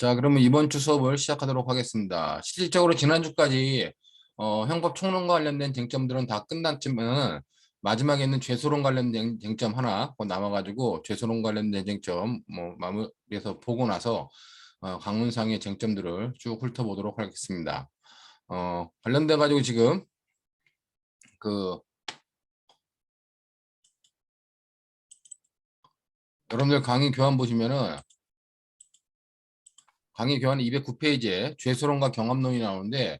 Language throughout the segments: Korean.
자, 그러면 이번 주 수업을 시작하도록 하겠습니다. 실질적으로 지난주까지 형법 총론과 관련된 쟁점들은 다 끝났지만 마지막에 있는 죄수론 관련된 쟁점 하나 남아가지고 죄수론 관련된 쟁점 마무리해서 보고 나서 강문상의 쟁점들을 쭉 훑어보도록 하겠습니다. 관련돼 가지고 지금 그 여러분들 강의 교환 보시면은 강의 교환 209페이지에 죄수론과 경합론이 나오는데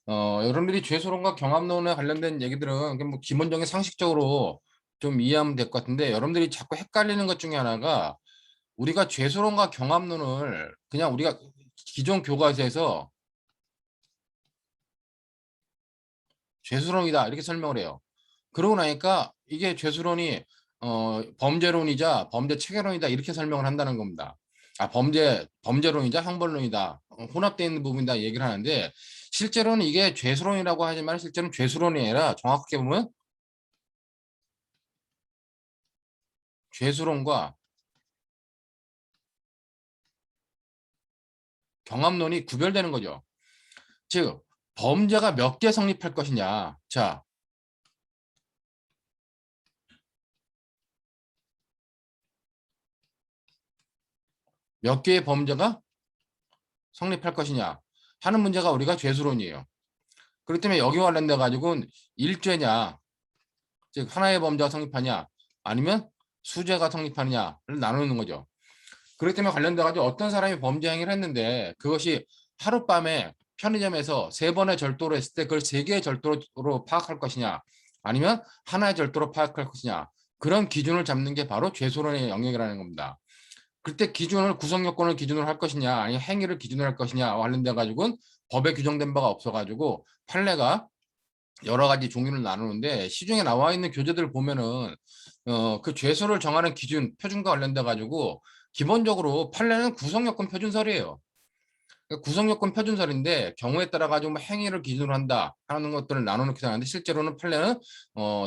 여러분들이 죄수론과 경합론에 관련된 얘기들은 그냥 뭐 기본적인 상식적으로 좀 이해하면 될 것 같은데 여러분들이 자꾸 헷갈리는 것 중에 하나가 우리가 죄수론과 경합론을 그냥 우리가 기존 교과서에서 죄수론이다 이렇게 설명을 해요. 그러고 나니까 이게 죄수론이 범죄론이자 범죄 체계론이다 이렇게 설명을 한다는 겁니다. 범죄론이자 형벌론이다 혼합되어 있는 부분이다 얘기를 하는데 실제로는 이게 죄수론이라고 하지만 실제로는 죄수론이 아니라 정확하게 보면 죄수론과 경합론이 구별되는 거죠. 즉 범죄가 몇 개 성립할 것이냐. 자, 몇 개의 범죄가 성립할 것이냐 하는 문제가 우리가 죄수론이에요. 그렇기 때문에 여기 관련돼 가지고는 일죄냐, 즉 하나의 범죄가 성립하냐 아니면 수죄가 성립하느냐를 나누는 거죠. 그렇기 때문에 관련돼 가지고 어떤 사람이 범죄 행위를 했는데 그것이 하룻밤에 편의점에서 세 번의 절도를 했을 때 그걸 세 개의 절도로 파악할 것이냐 아니면 하나의 절도로 파악할 것이냐 그런 기준을 잡는 게 바로 죄수론의 영역이라는 겁니다. 그때 기준을 구성 요건을 기준으로 할 것이냐 아니면 행위를 기준으로 할 것이냐와 관련돼 가지고는 법에 규정된 바가 없어 가지고 판례가 여러 가지 종류를 나누는데 시중에 나와 있는 교재들 보면은 그 죄수를 정하는 기준 표준과 관련돼 가지고 기본적으로 판례는 구성요건 표준설이에요. 그러니까 구성요건 표준설인데 경우에 따라 가지고 뭐 행위를 기준으로 한다 하는 것들을 나눠놓기도 하는데 실제로는 판례는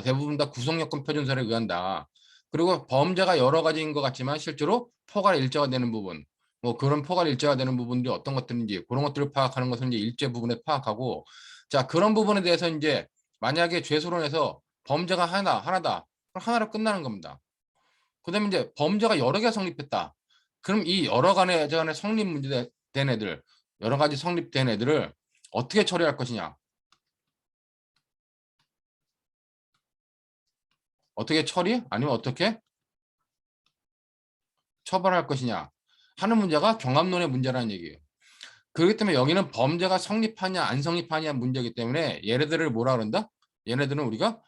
대부분 다 구성요건 표준설에 의한다. 그리고 범죄가 여러 가지인 것 같지만 실제로 포괄 일자가 되는 부분, 뭐 그런 포괄 일자가 되는 부분들이 어떤 것들인지 그런 것들을 파악하는 것은 이제 일제 부분에 파악하고 자 그런 부분에 대해서 이제 만약에 죄수론에서 범죄가 하나다 그럼 하나로 끝나는 겁니다. 그다음에 이제 범죄가 여러 개 성립했다. 그럼 이 여러 간의 성립 문제된 애들, 여러 가지 성립된 애들을 어떻게 처리할 것이냐? 어떻게 처리? 아니면 어떻게 처벌할 것이냐? 하는 문제가 경합론의 문제라는 얘기예요. 그렇기 때문에 여기는 범죄가 성립하냐 안 성립하냐 문제이기 때문에 얘네들을 뭐라 그런다? 얘네들은 우리가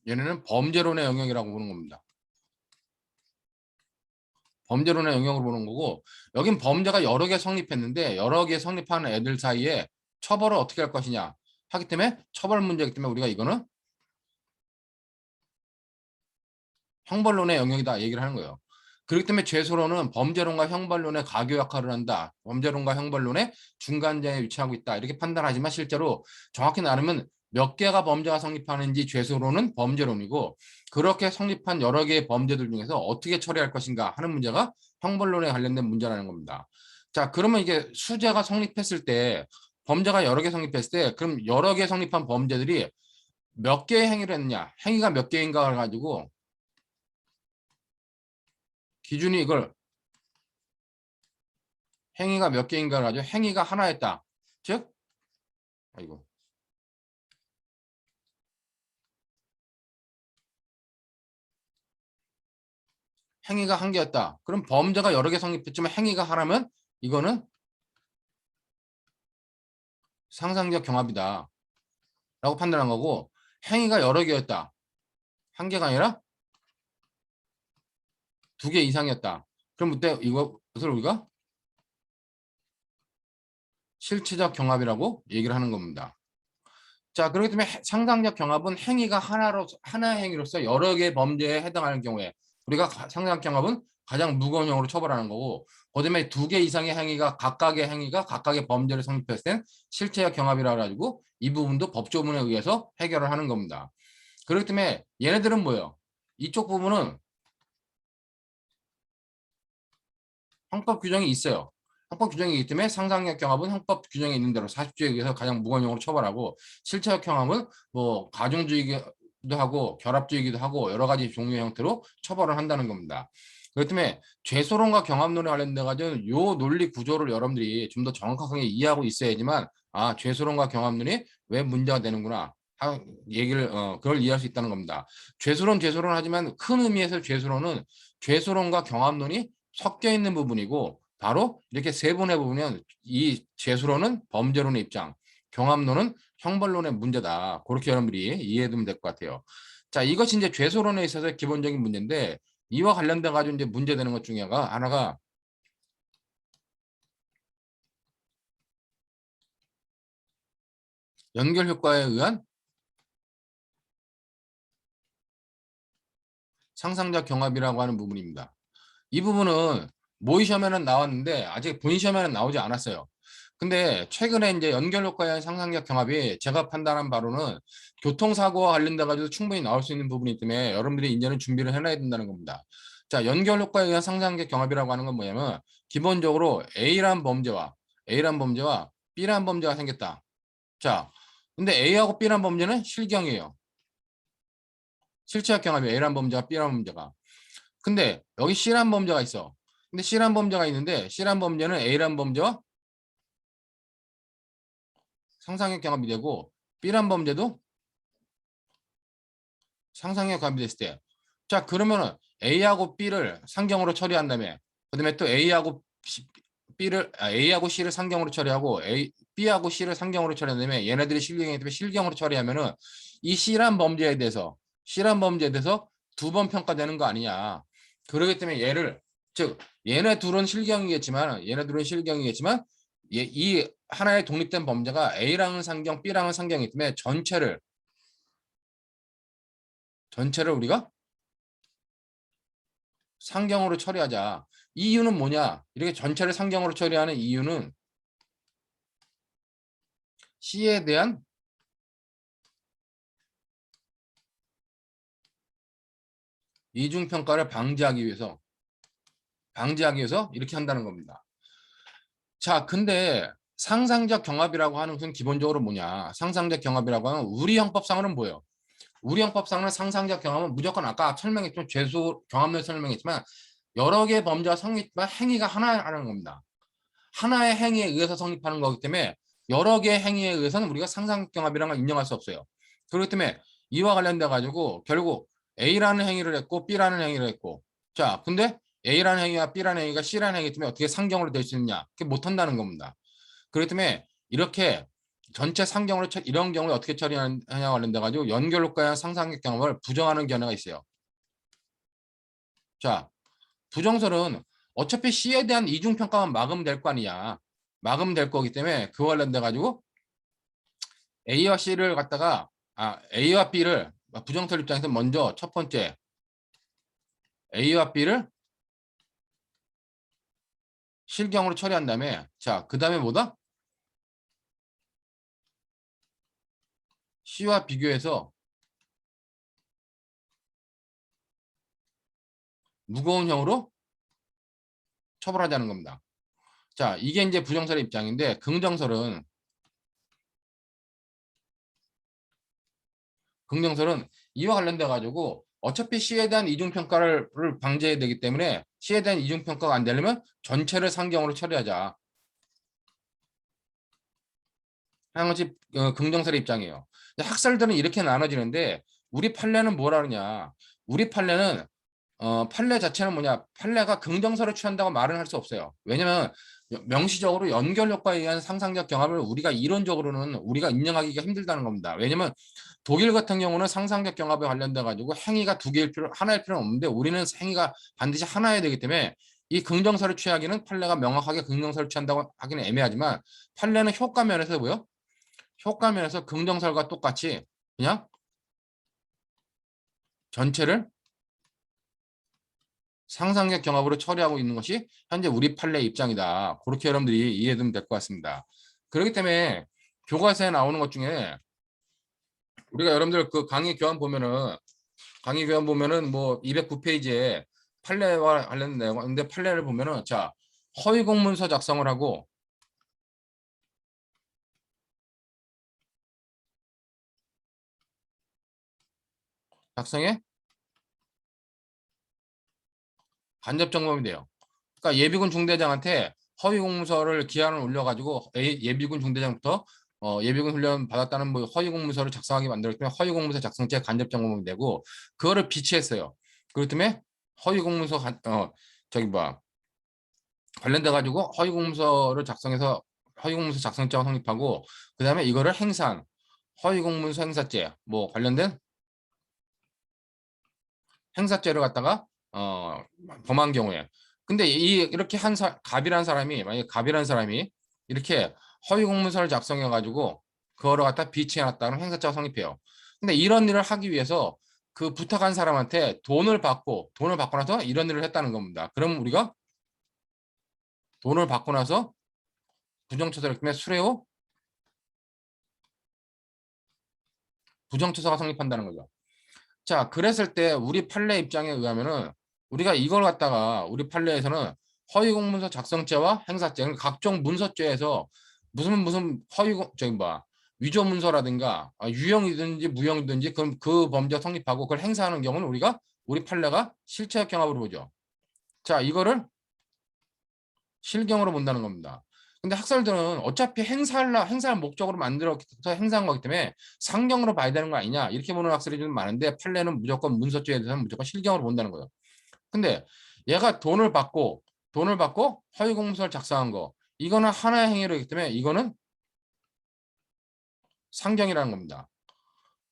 얘네는 범죄론의 영역이라고 보는 겁니다. 범죄론의 영역으로 보는 거고 여긴 범죄가 여러 개 성립했는데 여러 개 성립하는 애들 사이에 처벌을 어떻게 할 것이냐 하기 때문에 처벌 문제이기 때문에 우리가 이거는 형벌론의 영역이다 얘기를 하는 거예요. 그렇기 때문에 죄수론은 범죄론과 형벌론의 가교 역할을 한다. 범죄론과 형벌론의 중간자에 위치하고 있다. 이렇게 판단하지만 실제로 정확히 나누면 몇 개가 범죄가 성립하는지 죄수론은 범죄론이고 그렇게 성립한 여러 개의 범죄들 중에서 어떻게 처리할 것인가 하는 문제가 형벌론에 관련된 문제라는 겁니다. 자, 그러면 이게 수재가 성립했을 때 범죄가 여러 개 성립했을 때 그럼 여러 개 성립한 범죄들이 몇 개의 행위를 했느냐 행위가 몇 개인가를 가지고 기준이 이걸 행위가 몇 개인가를 가지고 행위가 하나였다. 즉, 아이고, 행위가 한 개였다. 그럼 범죄가 여러 개 성립했지만 행위가 하나면 이거는 상상적 경합이다. 라고 판단한 거고 행위가 여러 개였다. 한 개가 아니라 두 개 이상이었다. 그럼 그때 이것을 우리가 실체적 경합이라고 얘기를 하는 겁니다. 자, 그렇기 때문에 상상적 경합은 행위가 하나의 행위로서 여러 개의 범죄에 해당하는 경우에 우리가 상상적 경합은 가장 무거운 형으로 처벌하는 거고 그다음에 두 개 이상의 행위가 각각의 범죄를 성립했을 땐 실체적 경합이라 가지고 이 부분도 법조문에 의해서 해결을 하는 겁니다. 그렇기 때문에 얘네들은 뭐예요? 이쪽 부분은 형법 규정이 있어요. 형법 규정이기 때문에 상상력 경합은 형법 규정에 있는 대로 40조에 의해서 가장 무거운 형으로 처벌하고 실체적 경합은 뭐 가중주의기도 하고 결합주의기도 하고 여러 가지 종류의 형태로 처벌을 한다는 겁니다. 그렇기 때문에 죄소론과 경합론에 관련돼 가지고 요 논리 구조를 여러분들이 좀 더 정확하게 이해하고 있어야지만 아 죄소론과 경합론이 왜 문제가 되는구나 얘기를 그걸 이해할 수 있다는 겁니다. 죄소론 하지만 큰 의미에서 죄소론은 죄소론과 경합론이 섞여 있는 부분이고 바로 이렇게 세분해 보면 이 죄수론은 범죄론의 입장, 경합론은 형벌론의 문제다. 그렇게 여러분들이 이해하면 될 것 같아요. 자, 이것이 이제 죄수론에 있어서 기본적인 문제인데 이와 관련돼 가지고 이제 문제되는 것 중에 하나가 연결 효과에 의한 상상적 경합이라고 하는 부분입니다. 이 부분은 모의 시험에는 나왔는데 아직 본인 시험에는 나오지 않았어요. 근데 최근에 이제 연결 효과에 의한 상상력 경합이 제가 판단한 바로는 교통사고와 관련돼 가지고 충분히 나올 수 있는 부분이기 때문에 여러분들이 이제는 준비를 해놔야 된다는 겁니다. 자, 연결 효과에 의한 상상력 경합이라고 하는 건 뭐냐면 기본적으로 A란 범죄와 B란 범죄가 생겼다. 자, 근데 A하고 B란 범죄는 실경이에요. 실체적 경합이에요. A란 범죄와 B란 범죄가. 근데 여기 C란 범죄가 있어. 근데 C란 범죄가 있는데 C란 범죄는 A란 범죄와 상상력 경합이 되고 B란 범죄도 상상력 경합이 됐을 때. 자, 그러면은 A하고 B를 상경으로 처리한 다음에 그다음에 또 A하고 C를 상경으로 처리하고 B하고 C를 상경으로 처리한 다음에 얘네들이 실경이기 때문에 실경으로 처리하면은 이 C란 범죄에 대해서 두 번 평가되는 거 아니냐. 그렇기 때문에 얘네 둘은 실경이겠지만 이 하나의 독립된 범죄가 A랑은 상경, B랑은 상경이기 때문에 전체를 우리가 상경으로 처리하자. 이 이유는 뭐냐? 이렇게 전체를 상경으로 처리하는 이유는 C에 대한 이중평가를 방지하기 위해서 이렇게 한다는 겁니다. 자, 근데 상상적 경합이라고 하는 것은 기본적으로 뭐냐? 상상적 경합이라고 하면 우리 형법상으로는 뭐예요? 우리 형법상은 상상적 경험은 무조건 아까 설명했지만 죄수 경험을 설명했지만 여러 개의 범죄가 성립한 행위가 하나라는 겁니다. 하나의 행위에 의해서 성립하는 거기 때문에 여러 개의 행위에 의해서는 우리가 상상적 경합이라는 걸 인정할 수 없어요. 그렇기 때문에 이와 관련돼 가지고 결국 A라는 행위를 했고 B라는 행위를 했고 자 근데 A라는 행위와 B라는 행위가 C라는 행위 때문에 어떻게 상경으로 될 수 있느냐 그게 못한다는 겁니다. 그렇기 때문에 이렇게 전체 상경으로 이런 경우에 어떻게 처리하냐 관련돼 가지고 연결효과와 상상적 경험을 부정하는 견해가 있어요. 자, 부정설은 어차피 C에 대한 이중평가만 막으면 될 거 아니야. 막으면 될 거기 때문에 그와 관련돼 가지고 A와 C를 갖다가 A와 B를 부정설 입장에서 먼저 첫 번째 A와 B를 실경으로 처리한 다음에 자, 그다음에 뭐다? C와 비교해서 무거운 형으로 처벌하자는 겁니다. 자, 이게 이제 부정설의 입장인데 긍정설은 이와 관련돼 가지고 어차피 C에 대한 이중평가를 방지해야 되기 때문에 C에 대한 이중평가가 안 되려면 전체를 상경으로 처리하자 하는 것이 긍정설의 입장이에요. 학설들은 이렇게 나눠지는데 우리 판례는 뭐라 그러냐. 우리 판례는 판례 자체는 뭐냐. 판례가 긍정설을 취한다고 말은 할 수 없어요. 왜냐면 명시적으로 연결 효과에 의한 상상적 경험을 우리가 이론적으로는 우리가 인정하기가 힘들다는 겁니다. 왜냐면 독일 같은 경우는 상상적 경합에 관련돼 가지고 행위가 하나일 필요는 없는데 우리는 행위가 반드시 하나여야 되기 때문에 이 긍정설을 취하기는 판례가 명확하게 긍정설을 취한다고 하기는 애매하지만 판례는 효과 면에서 뭐요? 효과 면에서 긍정설과 똑같이 그냥 전체를 상상적 경합으로 처리하고 있는 것이 현재 우리 판례의 입장이다. 그렇게 여러분들이 이해하면 될 것 같습니다. 그렇기 때문에 교과서에 나오는 것 중에 우리가 여러분들 그 강의 교환 보면은 뭐 209페이지에 판례와 관련된 내용 근데 판례를 보면은 자 허위 공문서 작성을 하고 작성에 간접 점검이 돼요. 그러니까 예비군 중대장한테 허위 공문서를 기한을 올려가지고 예비군 중대장부터 예비군 훈련 받았다는 뭐 허위 공문서를 작성하게 만들었기 때문에 허위 공문서 작성죄 간접 점검이 되고 그거를 비치했어요. 그렇기 때문에 허위 공문서 저기 뭐 관련돼 가지고 허위 공문서를 작성해서 허위 공문서 작성죄가 성립하고 그다음에 이거를 행사한 허위 공문서 행사죄 뭐 관련된 행사죄를 갖다가 범한 경우에 근데 이렇게 갑이라는 사람이 만약에 갑이라는 사람이 이렇게 허위 공문서를 작성해 가지고 그거를 갖다 비치해 놨다는 행사죄가 성립해요. 근데 이런 일을 하기 위해서 그 부탁한 사람한테 돈을 받고 나서 이런 일을 했다는 겁니다. 그럼 우리가 돈을 받고 나서 부정처사를 때문에 수뢰호 부정처사가 성립한다는 거죠. 자, 그랬을 때 우리 판례 입장에 의하면은 우리가 이걸 갖다가 우리 판례에서는 허위공문서 작성죄와 행사죄, 그러니까 각종 문서죄에서 무슨 저기 뭐 위조 문서라든가 유형이든지 무형이든지 그럼 그 범죄가 성립하고 그걸 행사하는 경우는 우리가 우리 판례가 실체적 경합으로 보죠. 자, 이거를 실경으로 본다는 겁니다. 근데 학설들은 어차피 행사할 목적으로 만들어서 행사한 거기 때문에 상경으로 봐야 되는 거 아니냐 이렇게 보는 학설이 좀 많은데 판례는 무조건 문서죄에 대해서는 무조건 실경으로 본다는 거예요. 근데 얘가 돈을 받고 허위 공문서를 작성한 거 이거는 하나의 행위이기 때문에 이거는 상경이라는 겁니다.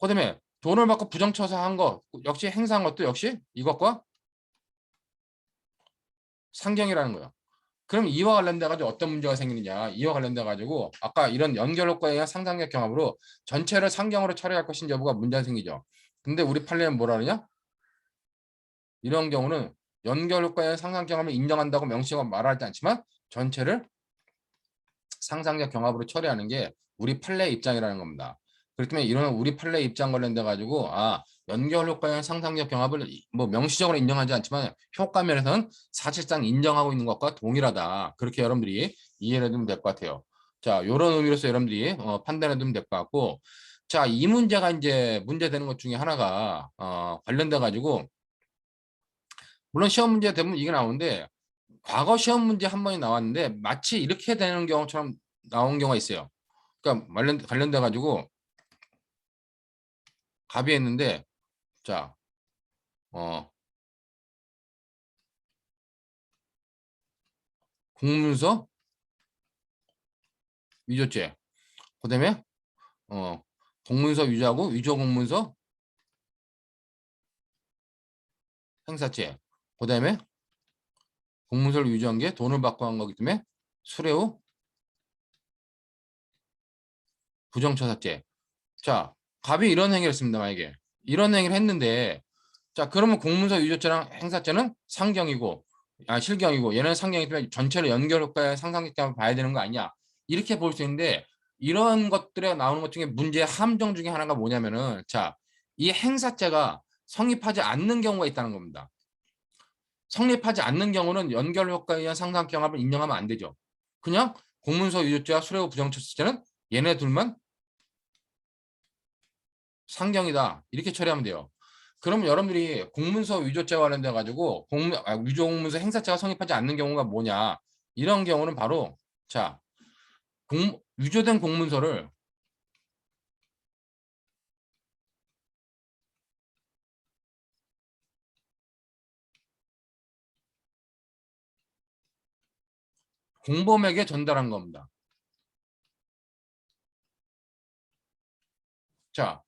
그다음에 돈을 받고 부정처사한 거 역시 행사한 것도 역시 이것과 상경이라는 거예요. 그럼 이와 관련돼 가지고 어떤 문제가 생기느냐? 이와 관련돼 가지고 아까 이런 연결 효과에 의한 상상력 경합으로 전체를 상경으로 처리할 것인지 여부가 문제가 생기죠. 근데 우리 판례는 뭐라 그러냐? 이런 경우는 연결 효과에 의한 상상 경합을 인정한다고 명시하고 말하지 않지만 전체를 상상력 경합으로 처리하는 게 우리 판례 입장이라는 겁니다. 그렇기 때문에 이런 우리 판례 입장 관련돼 가지고 연결 효과의 상상력 경합을 뭐 명시적으로 인정하지 않지만 효과 면에서는 사실상 인정하고 있는 것과 동일하다. 그렇게 여러분들이 이해를 해두면 될 것 같아요. 자, 이런 의미로서 여러분들이 판단해 두면 될 것 같고, 자, 이 문제가 이제 문제되는 것 중에 하나가 관련돼 가지고 물론 시험 문제 대부분 이게 나오는데 과거 시험 문제 한 번이 나왔는데 마치 이렇게 되는 경우처럼 나온 경우가 있어요. 그러니까 관련돼 가지고 갑의했는데 자, 공문서 위조죄. 그다음에 공문서 위조하고 위조 공문서 행사죄. 그다음에 공문서를 위조한 게 돈을 받고 한 거기 때문에 수뢰 후 부정처사죄. 자, 갑이 이런 행위를 했습니다. 만약에 이런 행위를 했는데 자, 그러면 공문서 위조죄랑 행사죄는 상경이고 실경이고 얘는 상경이기 때문에 전체를 연결 효과의 상상력 때문에 봐야 되는 거 아니냐 이렇게 볼 수 있는데 이런 것들에 나오는 것 중에 문제의 함정 중에 하나가 뭐냐면은 자, 이 행사죄가 성립하지 않는 경우가 있다는 겁니다. 성립하지 않는 경우는 연결 효과에 의한 상상 경합을 인정하면 안 되죠. 그냥 공문서 위조죄와 수뢰 후 부정처사죄는 얘네 둘만 상경이다 이렇게 처리하면 돼요. 그러면 여러분들이 공문서 위조죄와 관련돼 가지고 위조 공문서 행사죄가 성립하지 않는 경우가 뭐냐 이런 경우는 바로 자 위조된 공문서를 공범에게 전달한 겁니다. 자,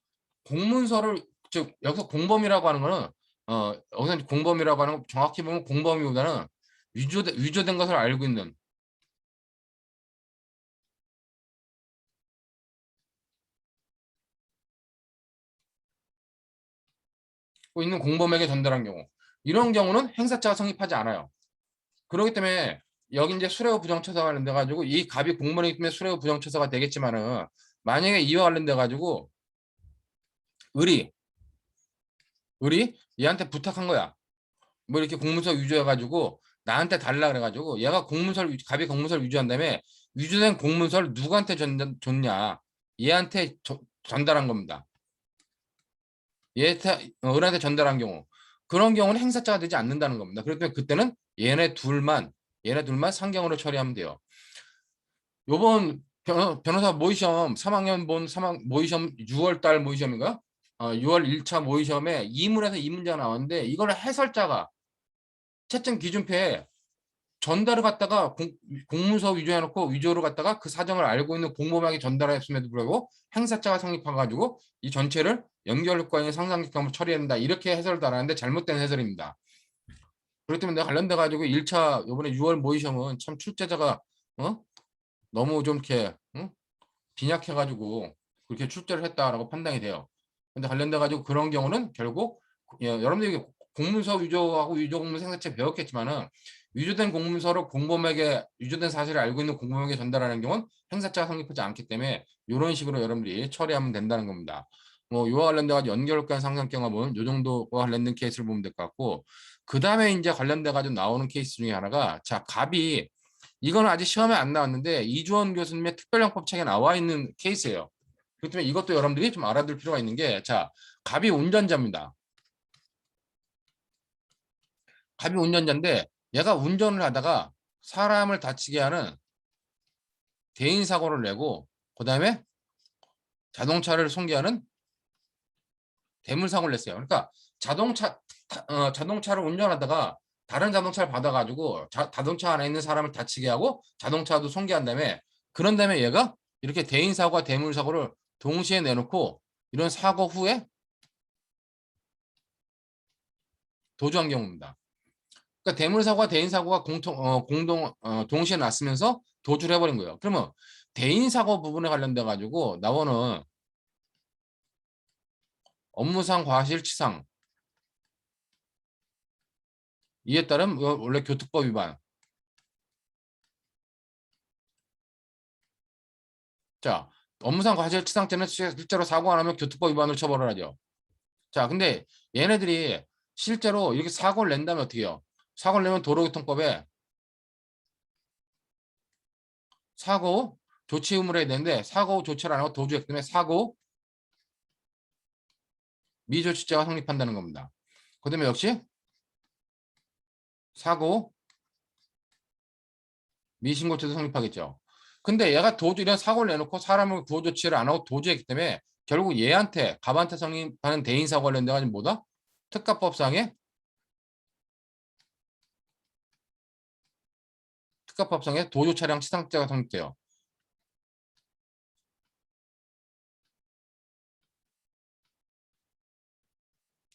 공문서를 즉 여기서 공범이라고 하는 거는 여기서 공범이라고 하는 건 정확히 보면 공범이보다는 위조된 것을 알고 있는 공범에게 전달한 경우 이런 경우는 행사죄가 성립하지 않아요. 그렇기 때문에 여기 이제 수뢰 후 부정처사가 관련돼 가지고 이 갑이 공범이기 때문에 수뢰 후 부정처사가 되겠지만은 만약에 이와 관련돼 가지고 을이 얘한테 부탁한 거야. 뭐 이렇게 공문서 위조해 가지고 나한테 달라 그래가지고 얘가 갑이 공문서를 위조한 다음에 위조된 공문서를 누구한테 줬냐? 얘한테 전달한 겁니다. 얘한테 을한테 전달한 경우 그런 경우는 행사자가 되지 않는다는 겁니다. 그렇기 때문에 그때는 얘네 둘만 상경으로 처리하면 돼요. 요번 변호사 모의시험 3학년 본 모의시험 6월달 모의시험인가? 6월 1차 모의시험에 2문에서 이 문제가 나왔는데 이걸 해설자가 채점 기준표에 전달을 갖다가 공문서 위조해놓고 위조를 갖다가 그 사정을 알고 있는 공범에게 전달했음에도 불구하고 행사자가 성립해가지고 이 전체를 연결효과 있는 상상객관으로 처리한다 이렇게 해설을 달았는데 잘못된 해설입니다. 그렇기 때문에 관련돼 가지고 1차 이번에 6월 모의시험은 참 출제자가 너무 좀 이렇게 빈약해가지고 그렇게 출제를 했다라고 판단이 돼요. 근데 관련돼 가지고 그런 경우는 결국 여러분들이 공문서 위조하고 위조 공문서 생사체 배웠겠지만은 위조된 공문서를 공범에게 위조된 사실을 알고 있는 공범에게 전달하는 경우는 행사자가 성립하지 않기 때문에 이런 식으로 여러분들이 처리하면 된다는 겁니다. 뭐 이와 관련돼 가지고 연결관 상상 경험은 이 정도와 관련된 케이스를 보면 될 것 같고 그 다음에 이제 관련돼 가지고 나오는 케이스 중에 하나가 자 갑이 이거는 아직 시험에 안 나왔는데 이주원 교수님의 특별형법 책에 나와 있는 케이스예요. 그렇기 때문에 이것도 여러분들이 좀 알아둘 필요가 있는 게 자 갑이 운전자입니다. 갑이 운전자인데 얘가 운전을 하다가 사람을 다치게 하는 대인 사고를 내고 그 다음에 자동차를 손괴하는 대물 사고를 냈어요. 그러니까 자동차를 운전하다가 다른 자동차를 받아가지고 자동차 안에 있는 사람을 다치게 하고 자동차도 손괴한 다음에 그런 다음에 얘가 이렇게 대인 사고와 대물 사고를 동시에 내놓고 이런 사고 후에 도주한 경우입니다. 그러니까 대물 사고와 대인 사고가 동시에 났으면서 도주를 해버린 거예요. 그러면 대인 사고 부분에 관련돼 가지고 나오는 업무상 과실치상 이에 따른 원래 교특법 위반. 자, 업무상 과실치상죄는 실제로 사고 안 하면 교특법 위반으로 처벌을 하죠. 자, 근데 얘네들이 실제로 이렇게 사고를 낸다면 어떻게 해요? 사고를 내면 도로교통법에 사고 조치 의무를 해야 되는데 사고 조치를 안 하고 도주했기 때문에 사고 미조치죄가 성립한다는 겁니다. 그 다음에 역시 사고 미신고죄도 성립하겠죠. 근데 얘가 이런 사고를 내놓고 사람을 구호 조치를 안 하고 도주했기 때문에 결국 얘한테 갑한테 성립하는 대인 사고 관련돼 가지고 뭐다? 특가법상에 도주 차량 치상죄가 성립돼요.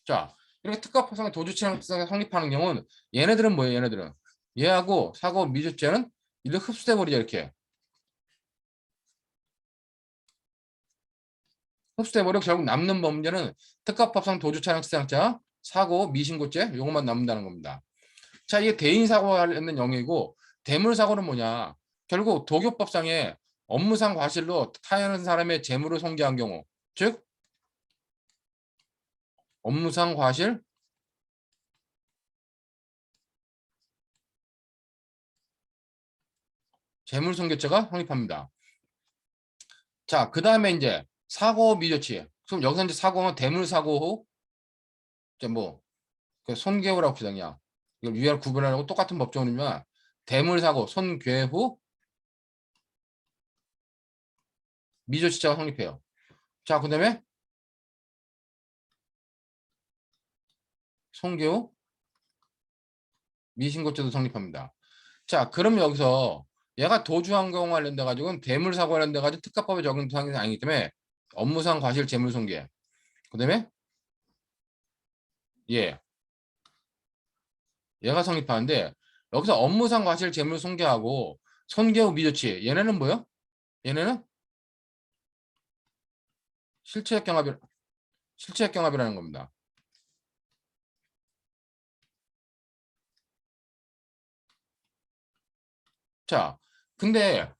자, 이렇게 특가법상에 도주 차량 치상죄가 성립하는 경우는 얘네들은 뭐예요? 얘네들은 얘하고 사고 미조죄는 이렇게 흡수돼 버리죠. 이렇게 흡수돼 버리고 결국 남는 범죄는 특가법상 도주 차량 치상죄, 사고 미신고죄 요것만 남는다는 겁니다. 자, 이게 대인 사고와 관련된 영역이고 대물 사고는 뭐냐? 결국 도교법상에 업무상 과실로 타인한 사람의 재물을 손괴한 경우, 즉 업무상 과실 재물 손괴죄가 성립합니다. 자, 그 다음에 이제 사고 미조치. 그럼 여기서 이제 사고는 대물 사고 후 이제 뭐 손괴후라고 규정이야. 이걸 위아래 구분하려고 똑같은 법조문이면 대물 사고 손괴 후 미조치죄가 성립해요. 자, 그 다음에 손괴 후 미신고죄도 성립합니다. 자, 그럼 여기서 얘가 도주한 경우 관련돼 가지고는 대물사고 관련돼 가지고 특가법에 적용 대상이 아니기 때문에 업무상 과실 재물 손괴. 그다음에 얘 얘가 성립하는데 여기서 업무상 과실 재물 손괴하고 손괴 후 미조치 얘네는 뭐요? 얘네는 실체적 경합이라는 겁니다. 자, 근데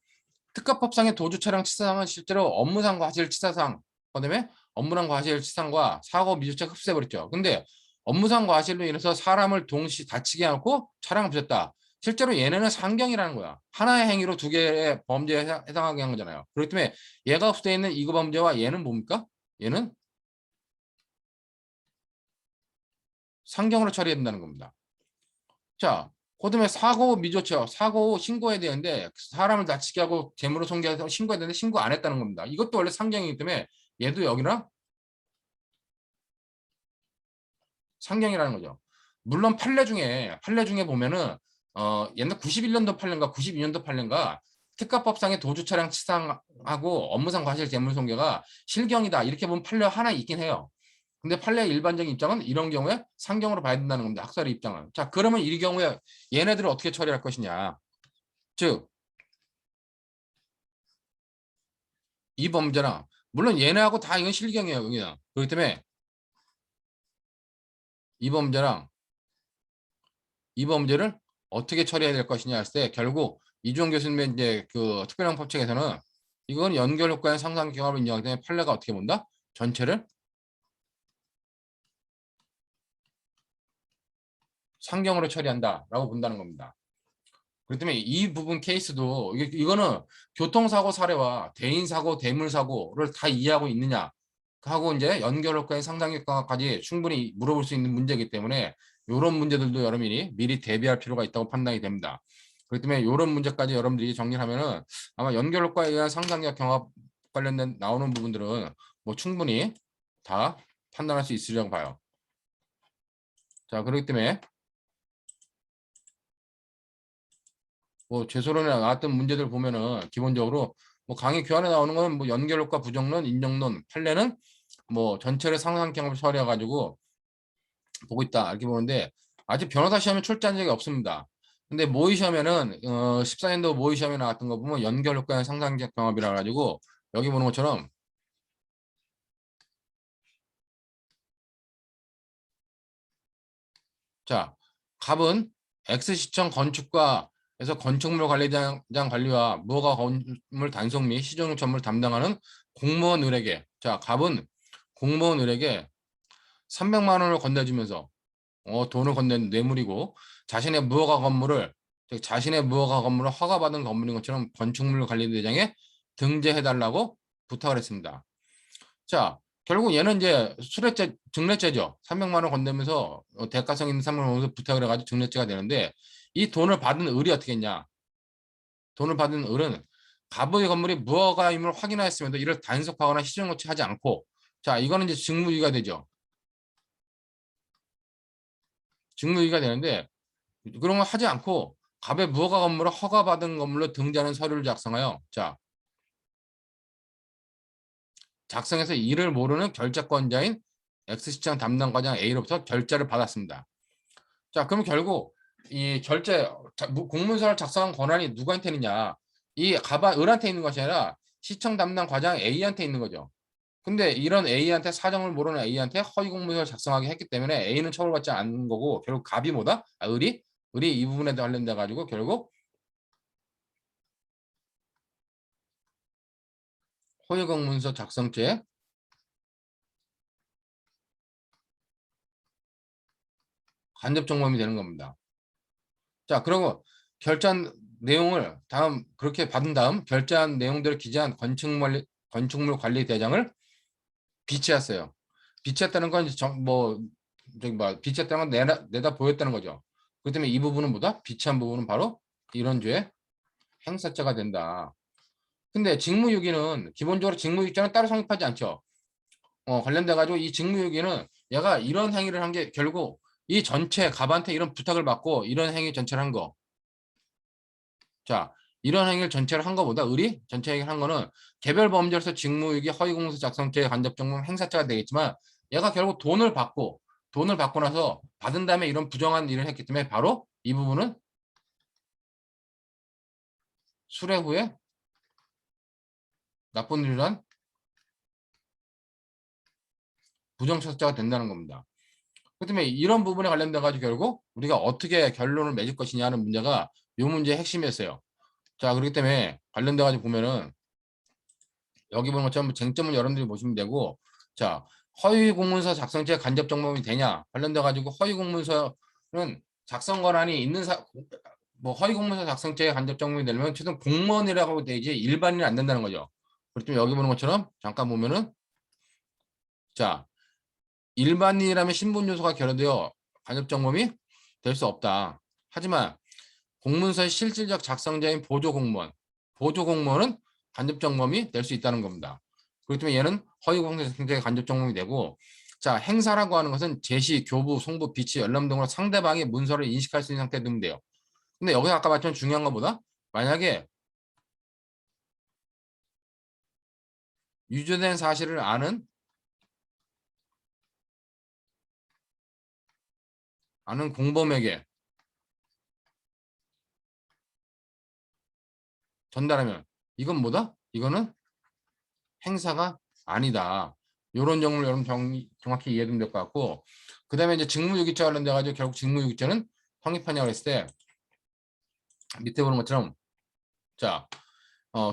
특가법상의 도주 차량 치사상은 실제로 업무상 과실치사상, 그다음에 업무상 과실치사상과 사고 미조치가 흡수해 버렸죠. 근데 업무상 과실로 인해서 사람을 동시 다치게 하고 차량을 부셨다. 실제로 얘네는 상경이라는 거야. 하나의 행위로 두 개의 범죄에 해당하게 한 거잖아요. 그렇기 때문에 얘가 흡수되어 있는 이거 범죄와 얘는 뭡니까? 얘는 상경으로 처리해야 된다는 겁니다. 자, 그다음에 사고 미조처, 사고 신고해야 되는데 사람을 다치게 하고 재물을 손괴해서 신고해야 되는데 신고 안 했다는 겁니다. 이것도 원래 상경이기 때문에 얘도 여기랑 상경이라는 거죠. 물론 판례 중에 보면은 옛날 91년도 판례인가 92년도 판례인가 특가법상의 도주 차량 치상하고 업무상 과실 재물 손괴가 실경이다 이렇게 보면 판례 하나 있긴 해요. 근데 판례의 일반적인 입장은 이런 경우에 상경으로 봐야 된다는 겁니다. 학살의 입장은. 자, 그러면 이 경우에 얘네들을 어떻게 처리할 것이냐. 즉, 이 범죄랑 물론 얘네하고 다 이건 실경이에요. 그냥. 그렇기 때문에 이 범죄랑 이 범죄를 어떻게 처리해야 될 것이냐 했을 때 결국 이주원 교수님의 이제 그 특별형 법칙에서는 이건 연결 효과의 상상 경험을 인정하기 때문에 판례가 어떻게 본다? 전체를 상경으로 처리한다라고 본다는 겁니다. 그렇기 때문에 이 부분 케이스도 이거는 교통사고 사례와 대인사고, 대물사고를 다 이해하고 있느냐 하고 이제 연결 효과의 상상 효과까지 충분히 물어볼 수 있는 문제이기 때문에 이런 문제들도 여러분이 미리 대비할 필요가 있다고 판단이 됩니다. 그렇기 때문에 이런 문제까지 여러분들이 정리하면은 아마 연결 효과에 의한 상상력 경합 관련된 나오는 부분들은 뭐 충분히 다 판단할 수 있으리라고 봐요. 자, 그렇기 때문에 뭐 제소론에 나왔던 문제들 보면은 기본적으로 뭐 강의 교환에 나오는 건 뭐 연결효과 부정론, 인정론, 판례는 뭐 전체를 상상 경험을 처리해 가지고 보고 있다 이렇게 보는데 아직 변호사 시험에 출제한 적이 없습니다. 근데 모의 시험에는 14년도 모의 시험에 나왔던 거 보면 연결효과의 상상적 경험이라 가지고 여기 보는 것처럼 자, 갑은 X시청 건축과에서 건축물 관리장 관리와 무허가 건물 단속 및 시정 전문을 담당하는 공무원들에게 자, 갑은 공무원들에게 300만 원을 건네주면서 돈을 건넨 뇌물이고 자신의 무허가 건물을 즉 자신의 무허가 건물을 허가받은 건물인 것처럼 건축물 관리대장에 등재해달라고 부탁을 했습니다. 자, 결국 얘는 이제 수뢰죄, 증례죄죠. 300만 원 건네면서 대가성 있는 300만 원에서 부탁을 해가지고 증례죄가 되는데 이 돈을 받은 을이 어떻게 했냐? 돈을 받은 을은 갑의 건물이 무허가임을 확인하였음에도 이를 단속하거나 시정조치하지 않고 자, 이거는 이제 직무유기가 되죠. 직무유기가 되는데 그런 걸 하지 않고 갑의 무허가 건물을 허가받은 건물로 등재하는 서류를 작성하여 자, 작성해서 이를 모르는 결재권자인 X시장 담당과장 A로부터 결재를 받았습니다. 자, 그럼 결국 이 공문서를 작성한 권한이 누구한테 있느냐? 이 가바 을한테 있는 것이 아니라 시청 담당 과장 A한테 있는 거죠. 근데 이런 A한테 사정을 모르는 A한테 허위 공문서를 작성하게 했기 때문에 A는 처벌받지 않는 거고 결국 갑이 뭐다? 을이 이 부분에 관련돼 가지고 결국 허위 공문서 작성죄 간접 정범이 되는 겁니다. 자, 그리고 결제한 내용을 다음 그렇게 받은 다음 결제한 내용들을 기재한 건축물 관리 대장을 비치했어요. 비치했다는 건 뭐 저기 뭐 비치했다는 건 내다 보였다는 거죠. 그렇기 때문에 이 부분은 뭐다? 비치한 부분은 바로 이런 죄 행사죄가 된다. 근데 직무유기는 기본적으로 직무유기죄는 따로 성립하지 않죠. 관련돼 가지고 이 직무유기는 얘가 이런 행위를 한 게 결국 이 전체 갑한테 이런 부탁을 받고 이런 행위 전체를 한 거. 자, 이런 행위를 전체를 한 거보다 을이 전체 행위를 한 거는 개별 범죄로서 직무유기 허위공문서 작성죄 간접정범 행사죄가 되겠지만 얘가 결국 돈을 받고 나서 받은 다음에 이런 부정한 일을 했기 때문에 바로 이 부분은 수뢰 후에 나쁜 일이란 부정처사가 된다는 겁니다. 그렇기 때문에 이런 부분에 관련돼 가지고 결국 우리가 어떻게 결론을 맺을 것이냐 하는 문제가 이 문제의 핵심이었어요. 자, 그렇기 때문에 관련돼 가지고 보면은 여기 보는 것처럼 쟁점을 여러분들이 보시면 되고 자, 허위 공문서 작성죄 간접 정범이 되냐 관련돼 가지고 허위 공문서는 작성 권한이 있는 뭐 허위 공문서 작성죄 간접 정범이 되려면 최소한 공무원이라고 되지 일반인은 안 된다는 거죠. 그렇지만 여기 보는 것처럼 잠깐 보면은 자 일반인이라면 신분 요소가 결여되어 간접 정범이 될 수 없다. 하지만 공문서의 실질적 작성자인 보조 공무원은 간접 정범이 될 수 있다는 겁니다. 그렇기 때문에 얘는 허위 공문서 작성자의 간접 정범이 되고 자 행사라고 하는 것은 제시, 교부, 송부, 비치, 열람 등으로 상대방의 문서를 인식할 수 있는 상태에 두면 돼요. 근데 여기 아까 말했던 중요한 것보다 만약에 유죄된 사실을 아는 공범에게 전달하면 이건 뭐다? 이거는 행사가 아니다. 이런 점을 여러분 정확히 이해하면 될 것 같고 그 다음에 이제 직무유기죄 관련돼 가지고 결국 직무유기죄는 성립하냐고 했을 때 밑에 보는 것처럼 자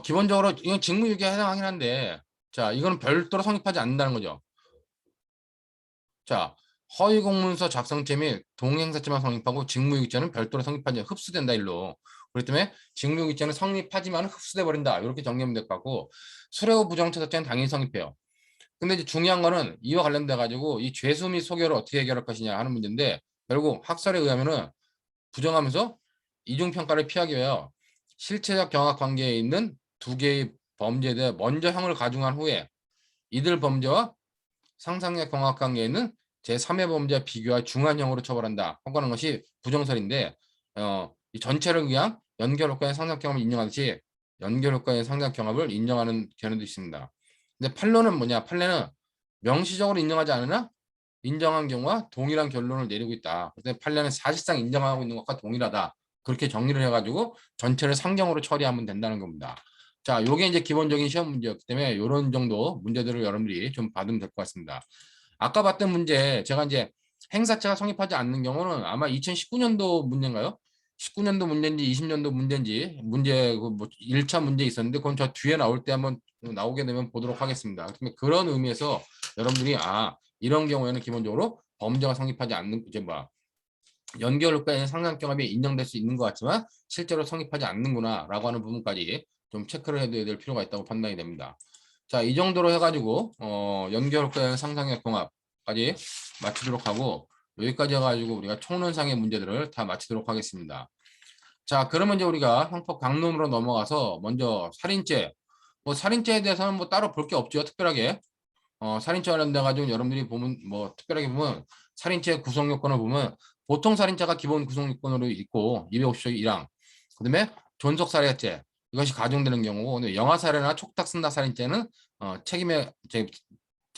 기본적으로 이건 직무유기에 해당하긴 한데 자 이거는 별도로 성립하지 않는다는 거죠. 자 허위공문서 작성죄 및 동행사죄만 성립하고 직무유기죄는 별도로 성립하지 흡수된다 일로. 그렇기 때문에 직무유기죄는 성립하지만 흡수돼 버린다 이렇게 정리하면 될 것 같고 수뢰후 부정처사죄는 당연히 성립해요. 근데 이제 중요한 거는 이와 관련돼 가지고 이 죄수 및 소결을 어떻게 해결할 것이냐 하는 문제인데 결국 학설에 의하면은 부정하면서 이중평가를 피하기 위하여 실체적 경합 관계에 있는 두 개의 범죄에 대해 먼저 형을 가중한 후에 이들 범죄와 상상력 경합 관계에 있는 제3의 범죄와 비교할 중한형으로 처벌한다. 하는 것이 부정설인데 이 전체를 위한 연결효과의 상상 경합을 인정하듯이 연결효과의 상상 경합을 인정하는 견해도 있습니다. 근데 판론은 뭐냐? 판례는 명시적으로 인정하지 않으나 인정한 경우와 동일한 결론을 내리고 있다. 그래서 판례는 사실상 인정하고 있는 것과 동일하다. 그렇게 정리를 해가지고 전체를 상경으로 처리하면 된다는 겁니다. 자, 요게 이제 기본적인 시험 문제였기 때문에 이런 정도 문제들을 여러분들이 좀 받으면 될 것 같습니다. 아까 봤던 문제, 제가 이제 행사체가 성립하지 않는 경우는 아마 2019년도 문제인가요? 19년도 문제인지 20년도 문제인지 문제 그뭐 1차 문제 있었는데 그건 저 뒤에 나올 때 한번 나오게 되면 보도록 하겠습니다. 그런 의미에서 여러분들이 이런 경우에는 기본적으로 범죄가 성립하지 않는 이제 뭐 연결효과에는 상상경합이 인정될 수 있는 것 같지만 실제로 성립하지 않는구나라고 하는 부분까지 좀 체크를 해둬야 될 필요가 있다고 판단이 됩니다. 자, 이 정도로 해가지고 연결효과의 상상의 경합까지 마치도록 하고 여기까지 해가지고 우리가 총론상의 문제들을 다 마치도록 하겠습니다. 자, 그러면 이제 우리가 형법 강론으로 넘어가서 먼저 살인죄. 뭐 살인죄에 대해서는 뭐 따로 볼 게 없죠. 특별하게 살인죄 관련돼 가지고 여러분들이 보면 뭐 특별하게 보면 살인죄 구성 요건을 보면 보통 살인죄가 기본 구성 요건으로 있고 250조 1항 그다음에 존속 살해죄 이것이 가중되는 경우고 근데 영아 살해나 촉탁 승낙 살인죄는 책임에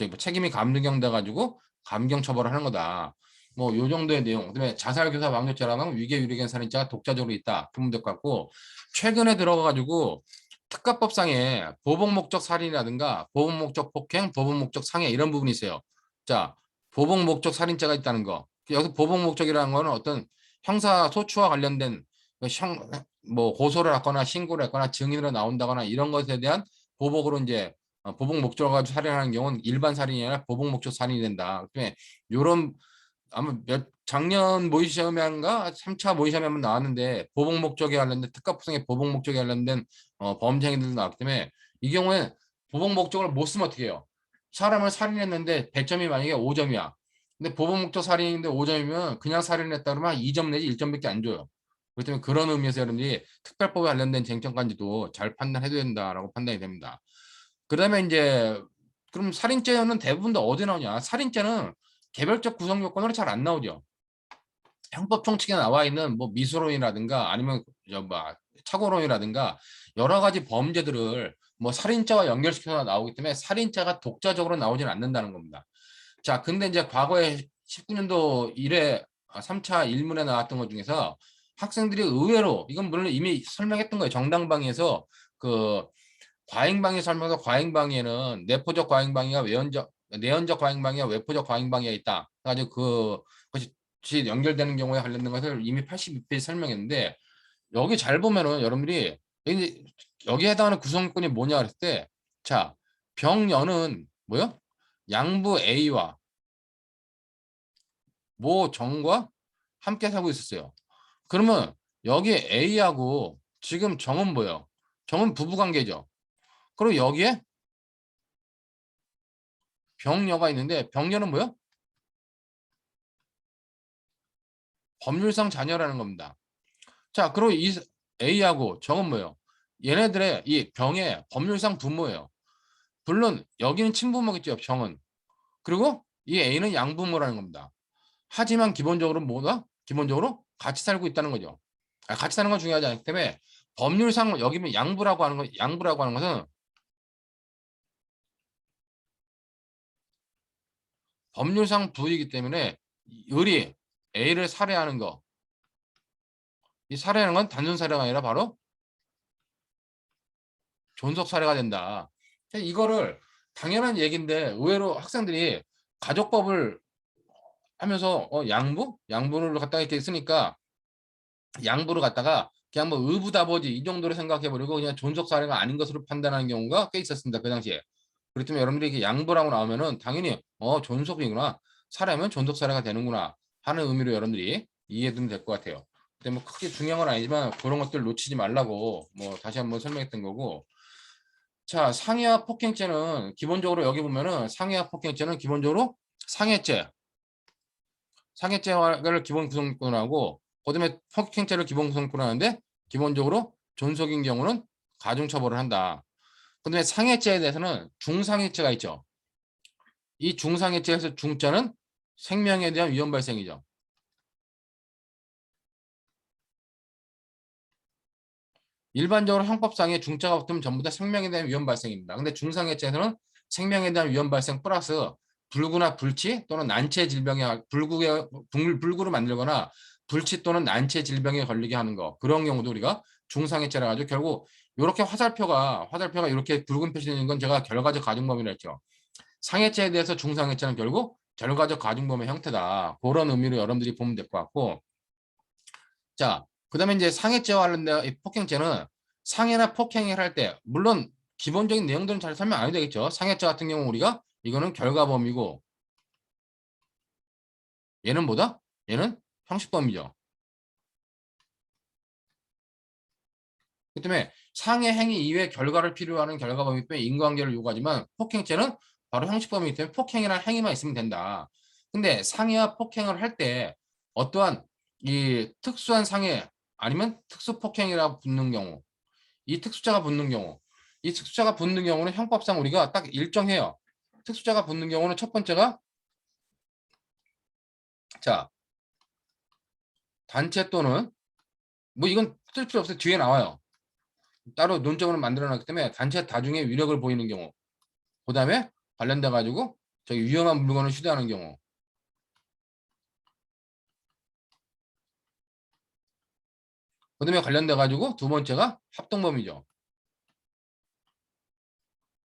뭐 책임이 감경돼 가지고 감경 처벌을 하는 거다. 뭐 요 정도의 내용. 그다음에 자살 교사 방조죄라는 위계 유리견 살인죄가 독자적으로 있다. 그러면 될 것 같고 최근에 들어가 가지고 특가법상에 보복 목적 살인이라든가 보복 목적 폭행, 보복 목적 상해 이런 부분이 있어요. 자, 보복 목적 살인죄가 있다는 거. 여기서 보복 목적이라는 거는 어떤 형사 소추와 관련된 뭐 고소를 하거나 신고를 했거나 증인으로 나온다거나 이런 것에 대한 보복으로 이제 보복 목적을 가지고 살인하는 경우는 일반 살인이 아니라 보복 목적 살인이 된다. 그다음에 요런 아마 작년 모의시험인가 3차 모의시험에 한번 나왔는데 보복 목적에 관련된 특가법상의 보복 목적에 관련된 범죄 행위들도 나왔기 때문에 이 경우에 보복 목적을 못 쓰면 어떻게 해요? 사람을 살인했는데 100점이 만약에 5점이야. 근데 보복 목적 살인인데 5점이면 그냥 살인했다 그러면 2점 내지 1점밖에 안 줘요. 그렇기 때문에 그런 의미에서 여러분들이 특별법에 관련된 쟁점까지도 잘 판단해야 된다라고 판단이 됩니다. 그다음에 이제 그럼 살인죄는 대부분 다 어디 나오냐? 살인죄는 개별적 구성 요건으로 잘 안 나오죠. 형법 총칙에 나와 있는 뭐 미수론이라든가 아니면 뭐 착오론이라든가 여러 가지 범죄들을 뭐 살인죄와 연결시켜서 나오기 때문에 살인죄가 독자적으로 나오지는 않는다는 겁니다. 자, 근데 이제 과거에 19년도 1회 3차 일문에 나왔던 것 중에서 학생들이 의외로 이건 물론 이미 설명했던 거예요. 정당방위에서 그 과잉방위 설명서 과잉방위에는 내포적 과잉방위와 내연적 과잉방위와 외포적 과잉방위가 있다. 그래가지고 그것이 연결되는 경우에 관련된 것을 이미 82페이지 설명했는데 여기 잘 보면은 여러분들이 여기 해당하는 구성요건이 뭐냐 그랬을 때 자, 병연은 뭐요? 양부 A와 모 정과 함께 살고 있었어요. 그러면 여기 A하고 지금 정은 뭐예요? 정은 부부관계죠. 그리고 여기에 병녀가 있는데 병녀는 뭐예요? 법률상 자녀라는 겁니다. 자, 그리고 이 A하고 정은 뭐예요? 얘네들의 이 병의 법률상 부모예요. 물론 여기는 친부모겠죠, 정은. 그리고 이 A는 양부모라는 겁니다. 하지만 기본적으로 뭐다? 기본적으로 같이 살고 있다는 거죠. 같이 사는 건 중요하지 않기 때문에 법률상 여기 면 양부라고 하는 것은 법률상 부이기 때문에 을이 A를 살해하는 거, 이 살해하는 건 단순 살해가 아니라 바로 존속 살해가 된다. 이거를 당연한 얘기인데 의외로 학생들이 가족법을 하면서 양부를 갖다가 이렇게 쓰니까 양부를 갖다가 그냥 뭐 의부다보지 이 정도로 생각해버리고 그냥 존속 살해가 아닌 것으로 판단하는 경우가 꽤 있었습니다. 그 당시에. 그렇기 때문에 여러분들이 이렇게 양부라고 나오면은 당연히 존속이구나. 살해면 존속 살해가 되는구나 하는 의미로 여러분들이 이해하면 될 것 같아요. 근데 뭐 크게 중요한 건 아니지만 그런 것들 놓치지 말라고 뭐 다시 한번 설명했던 거고. 자, 상해와 폭행죄는 기본적으로 여기 보면은 상해와 폭행죄는 기본적으로 상해죄, 상해죄를 기본 구성권을 하고 그다음에 폭행죄를 기본 구성권을 하는데 기본적으로 존속인 경우는 가중처벌을 한다. 그다음에 상해죄에 대해서는 중상해죄가 있죠. 이 중상해죄에서 중자는 생명에 대한 위험 발생이죠. 일반적으로 형법상에 중자가 붙으면 전부 다 생명에 대한 위험 발생입니다. 근데 중상해죄에서는 생명에 대한 위험 발생 플러스 불구나 불치 또는 난체 질병에 불구를 만들거나 불치 또는 난체 질병에 걸리게 하는 거 그런 경우도 우리가 중상해죄라 가지고 결국 이렇게 화살표가 이렇게 붉은 표시되는 건 제가 결과적 가중범위라 했죠. 상해죄에 대해서 중상해죄는 결국 결과적 가중범의 형태다. 그런 의미로 여러분들이 보면 될 것 같고 자, 그다음에 이제 상해죄와 관련된 이 폭행죄는 상해나 폭행을 할 때 물론 기본적인 내용들은 잘 설명 안 해도 되겠죠. 상해죄 같은 경우 우리가 이거는 결과범위고 얘는 뭐다? 얘는 형식범위죠. 그 때문에 상해 행위 이외의 결과를 필요로 하는 결과범위 때문에 인과관계를 요구하지만 폭행죄는 바로 형식범위이기 때문에 폭행이나 행위만 있으면 된다. 근데 상해와 폭행을 할 때 어떠한 이 특수한 상해 아니면 특수폭행이라고 붙는 경우 이 특수자가 붙는 경우 이 특수자가 붙는 경우는 형법상 우리가 딱 일정해요. 특수자가 붙는 경우는 첫 번째가 자 단체 또는 뭐 이건 쓸 필요 없어요. 뒤에 나와요. 따로 논점으로 만들어 놨기 때문에 단체 다중의 위력을 보이는 경우 그 다음에 관련돼 가지고 저기 위험한 물건을 휴대하는 경우 그 다음에 관련돼 가지고 두 번째가 합동범위죠.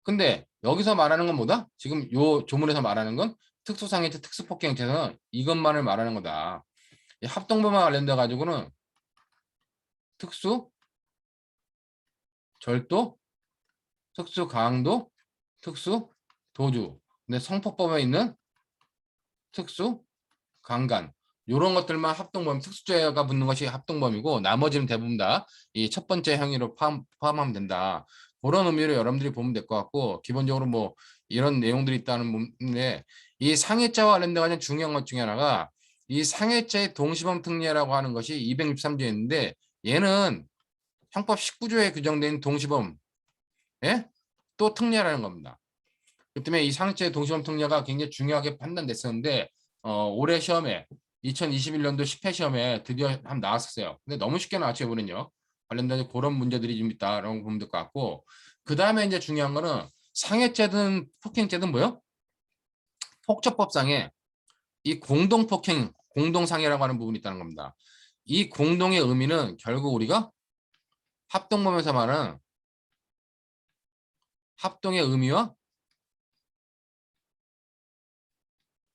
근데 여기서 말하는 건 뭐다? 지금 요 조문에서 말하는 건 특수상해죄 특수폭행죄는 이것만을 말하는 거다. 이 합동범위와 관련돼 가지고는 특수 절도 특수 강도 특수 도주 근데 성폭법에 있는 특수 강간 이런 것들만 합동범위 특수죄가 붙는 것이 합동범위고 나머지는 대부분 다 이 첫 번째 행위로 포함하면 된다. 그런 의미로 여러분들이 보면 될 것 같고 기본적으로 뭐 이런 내용들이 있다는 건데 이 상해죄와 관련돼 가지고 중요한 것 중에 하나가 이 상해죄 동시범 특례라고 하는 것이 263조에 있는데 얘는 형법 19조에 규정된 동시범 또 특례라는 겁니다. 그 때문에 이 상해죄 동시범 특례가 굉장히 중요하게 판단됐었는데 올해 시험에 2021년도 10회 시험에 드디어 한번 나왔었어요. 근데 너무 쉽게 나왔죠, 이번엔요. 관련된 그런 문제들이 좀 있다라고 보면 될 것 같고 그 다음에 이제 중요한 거는 상해죄든 폭행죄든 뭐요? 폭처법상에 이 공동폭행, 공동상해라고 하는 부분이 있다는 겁니다. 이 공동의 의미는 결국 우리가 합동범에서 말하는 합동의 의미와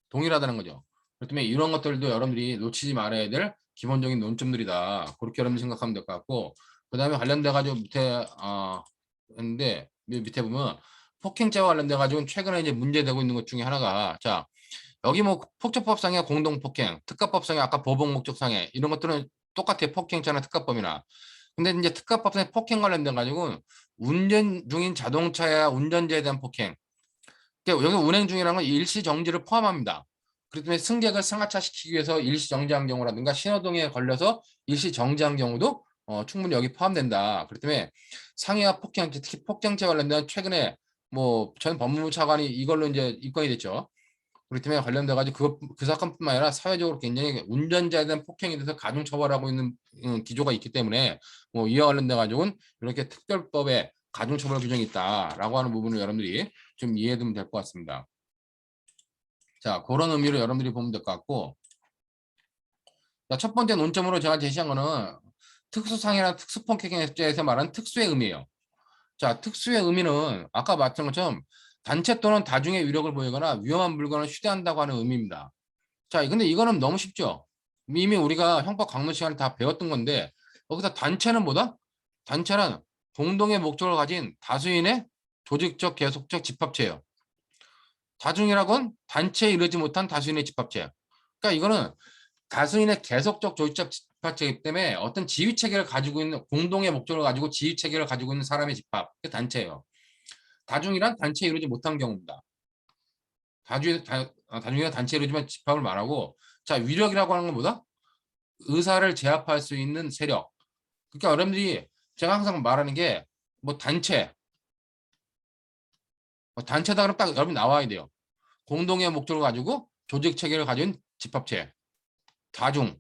동일하다는 거죠. 그렇기 때문에 이런 것들도 여러분들이 놓치지 말아야 될 기본적인 논점들이다. 그렇게 여러분 생각하면 될 것 같고 그 다음에 관련돼 가지고 밑에 했는데 밑에 보면 폭행죄와 관련돼 가지고 최근에 이제 문제되고 있는 것 중에 하나가 자 여기 뭐 폭처법상의 공동폭행, 특가법상의 아까 보복 목적상해 이런 것들은 똑같아요. 폭행죄나 특가법이나. 근데 이제 특가법상의 폭행 관련돼 가지고 운전 중인 자동차야 운전자에 대한 폭행. 그러니까 여기 운행 중이라는 건 일시 정지를 포함합니다. 그렇기 때문에 승객을 승하차시키기 위해서 일시 정지한 경우라든가 신호등에 걸려서 일시 정지한 경우도 충분히 여기 포함된다. 그렇기 때문에 상해와 폭행죄, 특히 폭행죄 관련된 최근에 뭐 전 법무부 차관이 이걸로 이제 입건이 됐죠. 그렇기 때문에 관련돼 가지고 그 사건뿐만 아니라 사회적으로 굉장히 운전자에 대한 폭행에 대해서 가중 처벌하고 있는 기조가 있기 때문에 뭐 이와 관련돼 가지고는 이렇게 특별법에 가중 처벌 규정이 있다라고 하는 부분을 여러분들이 좀 이해해두면 될 것 같습니다. 자, 그런 의미로 여러분들이 보면 될 것 같고, 자, 첫 번째 논점으로 제가 제시한 거는 특수상해나 특수폭행죄에서 말하는 특수의 의미예요. 자, 특수의 의미는 아까 말했던 것처럼 단체 또는 다중의 위력을 보이거나 위험한 물건을 휴대한다고 하는 의미입니다. 자, 근데 이거는 너무 쉽죠. 이미 우리가 형법 강론 시간에 다 배웠던 건데 여기서 단체는 뭐다? 단체는 공동의 목적을 가진 다수인의 조직적 계속적 집합체예요. 다중이라곤 단체에 이르지 못한 다수인의 집합체. 그러니까 이거는 다수인의 계속적 조직적 집합체이기 때문에 어떤 지휘 체계를 가지고 있는 공동의 목적을 가지고 지휘 체계를 가지고 있는 사람의 집합. 그게 단체예요. 다중이란 단체에 이르지 못한 경우입니다. 다중이란 단체에 이르지만 집합을 말하고 자 위력이라고 하는 건 뭐다? 의사를 제압할 수 있는 세력. 그러니까 여러분들이 제가 항상 말하는 게 뭐 단체, 단체다 그러면 딱 여러분 나와야 돼요. 공동의 목적을 가지고 조직 체계를 가진 집합체. 다중.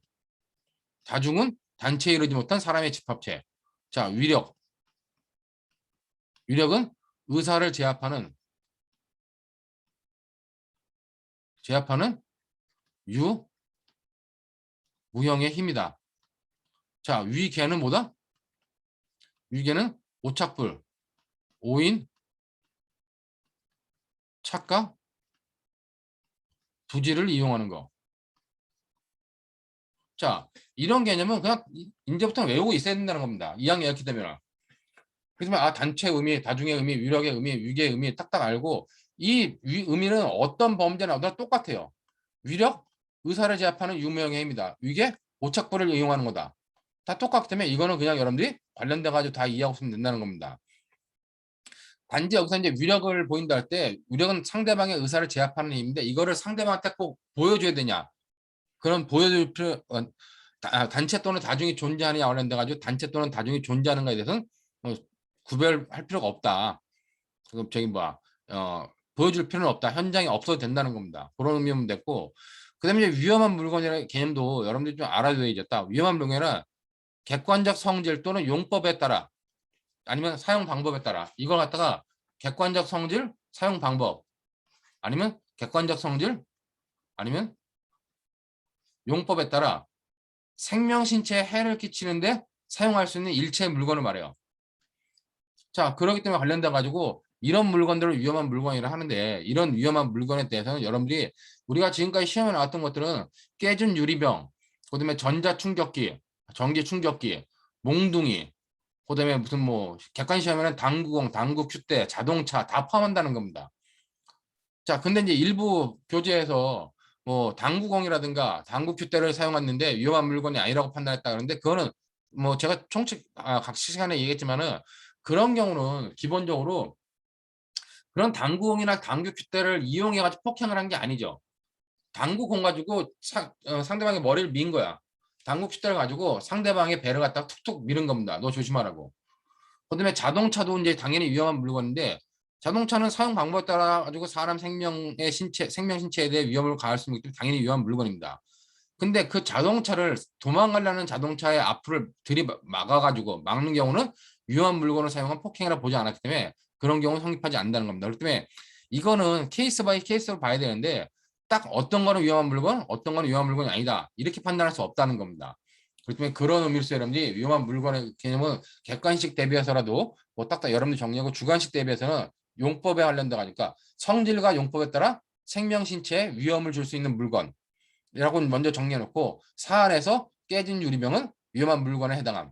다중은 단체에 이르지 못한 사람의 집합체. 자, 위력. 위력은 의사를 제압하는 무형의 힘이다. 자, 위계는 뭐다? 위계는 오착불, 오인, 착각, 부지를 이용하는 거. 자, 이런 개념은 그냥 이제부터 외우고 있어야 된다는 겁니다. 2학년 이렇게 되면. 그래서 단체 의미, 다중의 의미, 위력의 의미, 위계의 의미 딱딱 알고 이 의미는 어떤 범죄나 다 똑같아요. 위력, 의사를 제압하는 유무형의 힘이다. 위계, 오착불을 이용하는 거다. 다 똑같기 때문에 이거는 그냥 여러분들이 관련돼 가지고 다 이해하고 있으면 된다는 겁니다. 단지 여기서 이제 위력을 보인다 할 때 위력은 상대방의 의사를 제압하는 힘인데 이거를 상대방한테 꼭 보여줘야 되냐? 그런 보여줄 필요 단체 또는 다중이 존재하느냐 관련돼 가지고 단체 또는 다중이 존재하는가에 대해서는 구별할 필요가 없다. 그럼 저기 뭐야 보여줄 필요는 없다. 현장에 없어도 된다는 겁니다. 그런 의미면 됐고 그다음에 이제 위험한 물건이라는 개념도 여러분들이 좀 알아둬야겠다. 위험한 물건은 객관적 성질 또는 용법에 따라 아니면 사용 방법에 따라 이걸 갖다가 객관적 성질, 사용 방법 아니면 객관적 성질 아니면 용법에 따라 생명 신체에 해를 끼치는데 사용할 수 있는 일체의 물건을 말해요. 자, 그렇기 때문에 관련돼 가지고 이런 물건들을 위험한 물건이라 하는데 이런 위험한 물건에 대해서는 여러분들이 우리가 지금까지 시험에 나왔던 것들은 깨진 유리병, 그다음에 전자 충격기, 전기 충격기, 몽둥이, 그다음에 무슨 뭐 객관 시험에는 당구공, 당구 큐대, 자동차 다 포함한다는 겁니다. 자, 근데 이제 일부 교재에서 뭐 당구공이라든가 당구 큐대를 사용했는데 위험한 물건이 아니라고 판단했다 그러는데 그거는 뭐 제가 각 시간에 얘기했지만은 그런 경우는 기본적으로 그런 당구공이나 당구 큐대를 이용해 가지고 폭행을 한 게 아니죠. 당구공 가지고 상대방의 머리를 민 거야. 당구 큐대를 가지고 상대방의 배를 갖다가 툭툭 미는 겁니다. 너 조심하라고. 그다음에 자동차도 이제 당연히 위험한 물건인데 자동차는 사용 방법에 따라 가지고 사람 생명 신체에 대해 위험을 가할 수 있기 때문에 당연히 위험한 물건입니다. 근데 그 자동차를 도망가려는 자동차의 앞을 들이막아가지고 막는 경우는 위험한 물건을 사용한 폭행이라 보지 않았기 때문에 그런 경우는 성립하지 않는다는 겁니다. 그렇기 때문에 이거는 케이스 바이 케이스로 봐야 되는데 딱 어떤 거는 위험한 물건, 어떤 거는 위험한 물건이 아니다. 이렇게 판단할 수 없다는 겁니다. 그렇기 때문에 그런 의미로서 여러분들이 위험한 물건의 개념은 객관식 대비해서라도 뭐 딱딱 여러분들 정리하고 주관식 대비해서는 용법에 관련돼 가니까 성질과 용법에 따라 생명 신체에 위험을 줄 수 있는 물건 이라고 먼저 정리해놓고 사안에서 깨진 유리병은 위험한 물건에 해당함.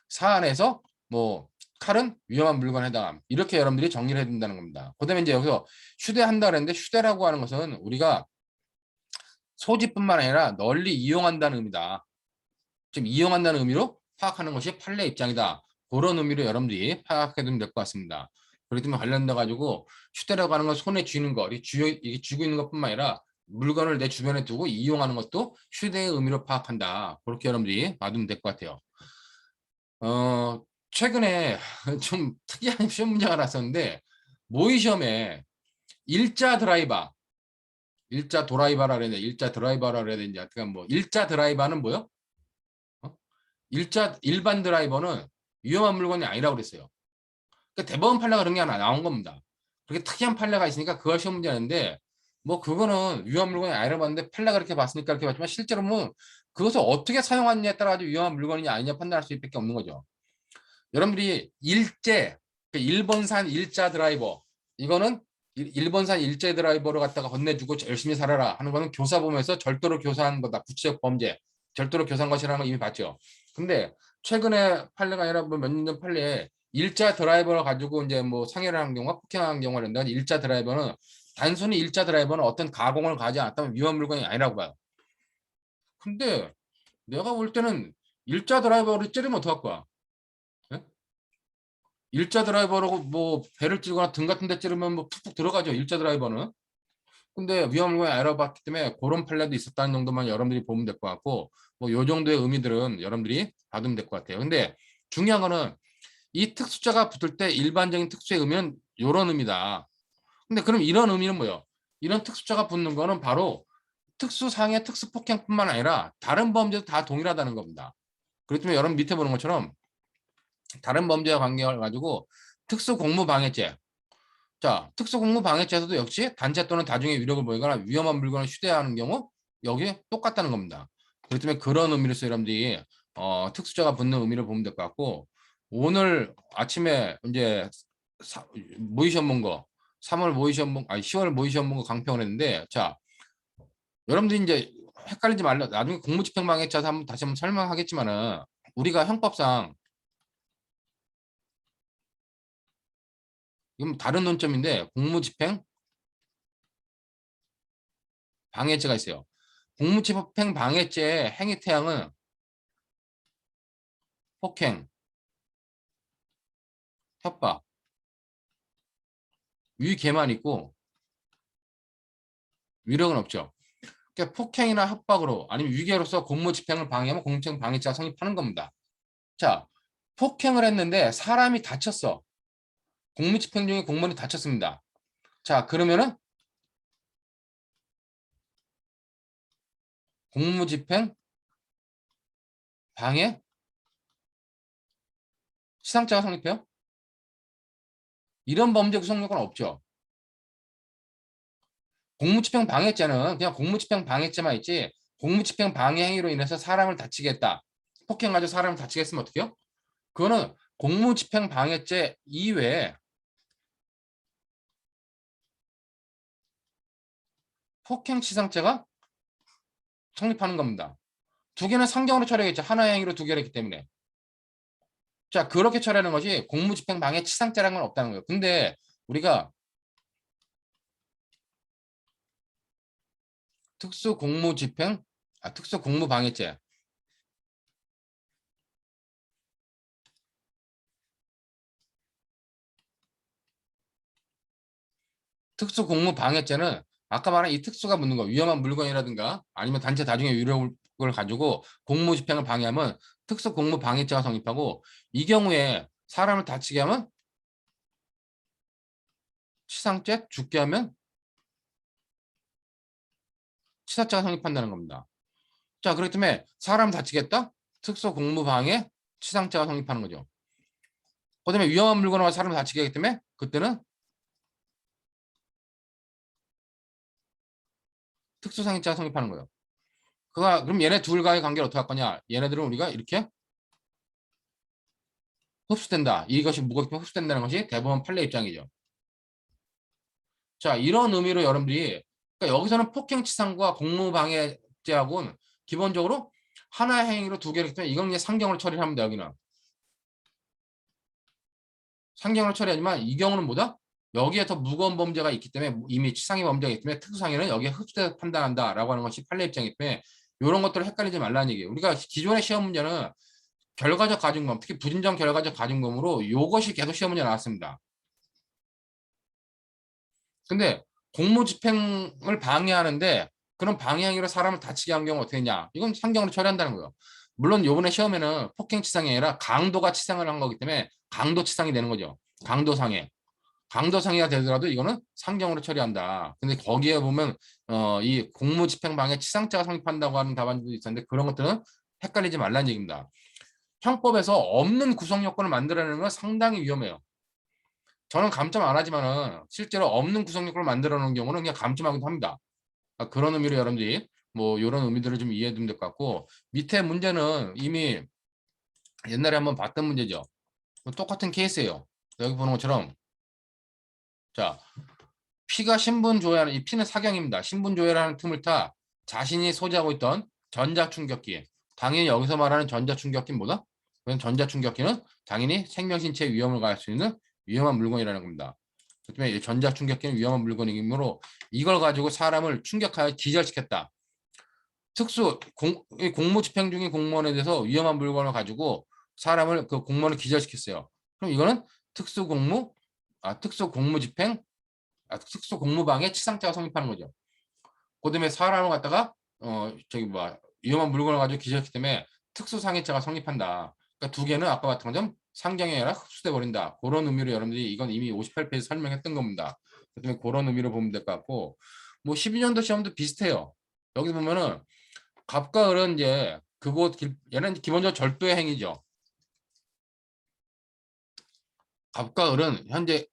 사안에서 뭐 칼은 위험한 물건에 해당함. 이렇게 여러분들이 정리를 해야 된다는 겁니다. 그다음에 이제 여기서 휴대한다 그랬는데 휴대라고 하는 것은 우리가 소지뿐만 아니라 널리 이용한다는 의미다. 지금 이용한다는 의미로 파악하는 것이 판례 입장이다. 그런 의미로 여러분들이 파악해 두면 될 것 같습니다. 그렇기 때문에 관련돼 가지고 휴대라고 하는 건 손에 쥐는 거, 이게 쥐고 있는 것뿐만 아니라 물건을 내 주변에 두고 이용하는 것도 휴대의 의미로 파악한다. 그렇게 여러분들이 봐두면 될 것 같아요. 최근에 좀 특이한 시험 문제가 났었는데 모의 시험에 일자 드라이버, 일자 도라이버라 그래야 돼, 일자 드라이버라 그래야 되는지 하여튼 뭐 일자 드라이버는 뭐요? 어? 일반 드라이버는 위험한 물건이 아니라고 그랬어요. 그러니까 대법원 판례가 그런 게 하나 나온 겁니다. 그렇게 특이한 판례가 있으니까 그걸 시험 문제였는데 뭐 그거는 위험한 물건이 아니라고 봤는데 판례가 그렇게 봤으니까 그렇게 봤지만 실제로는 그것을 어떻게 사용하느냐에 따라 가지고 위험한 물건이냐 아니냐 판단할 수 밖에 없는 거죠. 여러분들이 일제, 일본산 일자 드라이버, 이거는 일본산 일제 드라이버를 갖다가 건네주고 열심히 살아라 하는 거는 교사범에서 절도로 교사한 거다. 구체적 범죄, 절도로 교사한 것이라는 걸 이미 봤죠. 근데 최근에 판례가 아니라 뭐 몇 년 전 판례에 일자 드라이버를 가지고 이제 뭐 상해를 한 경우와 폭행한 경우가 된다. 일자 드라이버는 단순히 일자 드라이버는 어떤 가공을 가지 않았다면 위험 물건이 아니라고 봐요. 근데 내가 볼 때는 일자 드라이버를 찌르면 어떡할 거야? 예? 일자 드라이버라고 뭐 배를 찌르거나 등 같은 데 찌르면 뭐 푹푹 들어가죠. 일자 드라이버는. 근데 위험 물건이 알아봤기 때문에 그런 판례도 있었다는 정도만 여러분들이 보면 될 것 같고 뭐 요 정도의 의미들은 여러분들이 받으면 될 것 같아요. 근데 중요한 거는 이 특수자가 붙을 때 일반적인 특수의 의미는 이런 의미다. 근데 그럼 이런 의미는 뭐예요? 이런 특수자가 붙는 거는 바로 특수상해 특수폭행뿐만 아니라 다른 범죄도 다 동일하다는 겁니다. 그렇기 때문에 여러분 밑에 보는 것처럼 다른 범죄와 관계를 가지고 특수공무방해죄. 자, 특수공무방해죄에서도 역시 단체 또는 다중의 위력을 보이거나 위험한 물건을 휴대하는 경우 여기 똑같다는 겁니다. 그렇기 때문에 그런 의미로서 여러분들이 특수자가 붙는 의미를 보면 될 것 같고 오늘 아침에 이제 모의시험 본 거, 3월 모의시험 본, 아니 10월 모의시험 본 거 강평을 했는데 자, 여러분들이 이제 헷갈리지 말라. 나중에 공무집행방해죄에서 한번 다시 한번 설명하겠지만은 우리가 형법상 이건 다른 논점인데 공무집행 방해죄가 있어요. 공무집행 방해죄의 행위 태양은 폭행, 협박, 위계만 있고 위력은 없죠. 그러니까 폭행이나 협박으로 아니면 위계로서 공무집행을 방해하면 공무집행 방해죄가 성립하는 겁니다. 자, 폭행을 했는데 사람이 다쳤어. 공무집행 중에 공무원이 다쳤습니다. 자, 그러면은 공무집행 방해 치상죄가 성립해요? 이런 범죄 구성 요건은 없죠. 공무집행 방해죄는 그냥 공무집행 방해죄만 있지 공무집행 방해 행위로 인해서 사람을 다치게 했다. 폭행 가지고 사람을 다치게 했으면 어떻게 해요? 그거는 공무집행 방해죄 이외에 폭행치상죄가 성립하는 겁니다. 두 개는 상경으로 처리하겠죠. 하나의 행위로 두 개를 했기 때문에. 자, 그렇게 처리하는 것이 공무집행 방해치상죄라는 건 없다는 거예요. 근데 우리가 특수공무방해죄 특수공무방해죄는 아까 말한 이 특수가 묻는 거 위험한 물건이라든가 아니면 단체 다중의 위력을 가지고 공무집행을 방해하면 특수공무방해죄가 성립하고 이 경우에 사람을 다치게 하면 치상죄, 죽게 하면 치사죄가 성립한다는 겁니다. 자, 그렇기 때문에 사람 다치겠다? 특수공무방해 치상죄가 성립하는 거죠. 그다음에 위험한 물건과 사람을 다치게 하기 때문에 그때는 특수상해죄가 성립하는 거예요. 그럼 얘네 둘과의 관계를 어떻게 할 거냐? 얘네들은 우리가 이렇게 흡수된다. 이것이 무겁게 흡수된다는 것이 대법원 판례 입장이죠. 자, 이런 의미로 여러분들이 그러니까 여기서는 폭행치상과 공무방해죄하고는 기본적으로 하나의 행위로 두 개를 했기 때문에 이건 이제 상경을 처리를 합니다. 여기는. 상경으로 처리하지만 이 경우는 뭐다? 여기에 더 무거운 범죄가 있기 때문에 이미 치상의 범죄가 있기 때문에 특수상해는 여기에 흡수돼서 판단한다라고 하는 것이 판례 입장이기 때문에 이런 것들을 헷갈리지 말라는 얘기예요. 우리가 기존의 시험 문제는 결과적 가중범, 특히 부진정 결과적 가중범으로 이것이 계속 시험 문제 나왔습니다. 근데 공무집행을 방해하는데 그런 방해 행위로 사람을 다치게 한 경우 어떻게 했냐? 이건 상경으로 처리한다는 거예요. 물론 요번에 시험에는 폭행치상이 아니라 강도가 치상을 한 거기 때문에 강도치상이 되는 거죠. 강도상해. 강도상해가 되더라도 이거는 상경으로 처리한다. 근데 거기에 보면 이 공무집행방해 치상죄가 성립한다고 하는 답안도 있었는데 그런 것들은 헷갈리지 말라는 얘기입니다. 형법에서 없는 구성 요건을 만들어내는 건 상당히 위험해요. 저는 감점 안 하지만은 실제로 없는 구성 요건을 만들어 놓은 경우는 그냥 감점하기도 합니다. 그런 의미로 여러분들이 뭐 이런 의미들을 좀 이해해 두면 될 것 같고 밑에 문제는 이미 옛날에 한번 봤던 문제죠. 똑같은 케이스예요. 여기 보는 것처럼 자 P가 신분 조회하는 이 P는 사경입니다. 신분 조회라는 틈을 타 자신이 소지하고 있던 전자충격기 당연히 여기서 말하는 전자충격기는 뭐다? 그럼 전자충격기는 당연히 생명신체에 위험을 가할 수 있는 위험한 물건이라는 겁니다. 그렇기 전자충격기는 위험한 물건이므로 이걸 가지고 사람을 충격하여 기절시켰다. 공무집행 중인 공무원에 대해서 위험한 물건을 가지고 사람을 그 공무원을 기절시켰어요. 그럼 이거는 특수공무집행 특수공무방해 치상죄가 성립하는 거죠. 그다음에 사람을 갖다가 위험한 물건을 가지고 기절했기 때문에 특수상해죄가 성립한다. 그러니까 두 개는 아까 같은 것처럼 상경이 아니라 흡수돼 버린다. 그런 의미로 여러분들이 이건 이미 58페이지 설명했던 겁니다. 그다음에 그런 의미로 보면 될 것 같고 뭐 12년도 시험도 비슷해요. 여기 보면은 갑과 을은 이제 얘는 기본적으로 절도의 행위죠. 갑과 을은 현재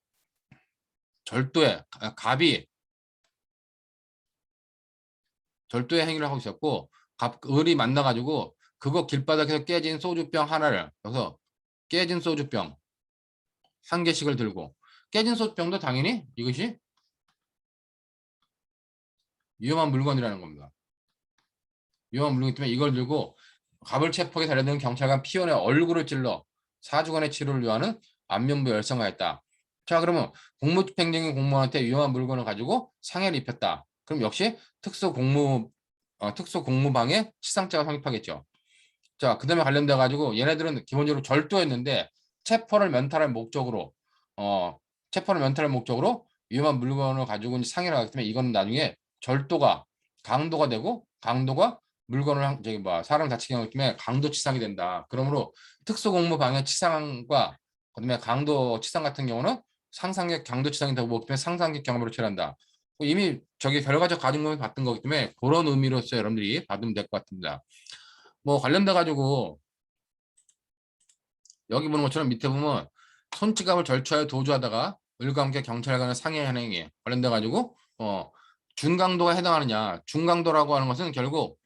갑이 절도의 행위를 하고 있었고 을이 만나가지고 그거 길바닥에서 깨진 소주병 하나를 여기서 깨진 소주병 한 개씩을 들고 깨진 소주병도 당연히 이것이 위험한 물건이라는 겁니다. 위험한 물건이기 때문에 이걸 들고 갑을 체포하게 달려드는 경찰관 피원의 얼굴을 찔러 사주간의 치료를 위하는 안면부 열성하였다. 자 그러면 공무집행적인 공무원한테 위험한 물건을 가지고 상해를 입혔다. 그럼 역시 특수공무방해 치상죄가 성립하겠죠. 자, 그 다음에 관련돼 가지고 얘네들은 기본적으로 절도했는데 체포를 면탈할 목적으로 어 체포를 면탈할 목적으로 위험한 물건을 가지고 상해를 하기 때문에 이건 나중에 절도가 강도가 되고 강도가 물건을 사람 다치게 하기 때문에 강도치상이 된다. 그러므로 특수공무방해 치상과 그다음에 강도치상 같은 경우는 상상적 강도치상이 되고 보기 때문에 상상적 경험으로 처리한다. 이미 저기 결과적 가중범위 봤던 거기 때문에 그런 의미로서 여러분들이 받으면 될 것 같습니다. 뭐 관련돼 가지고 여기 보는 것처럼 밑에 보면 손찌갑을 절취하여 도주하다가 을과 함께 경찰관을 상해하는 행위에 관련돼 가지고 중강도가 해당하느냐. 중강도라고 하는 것은 결국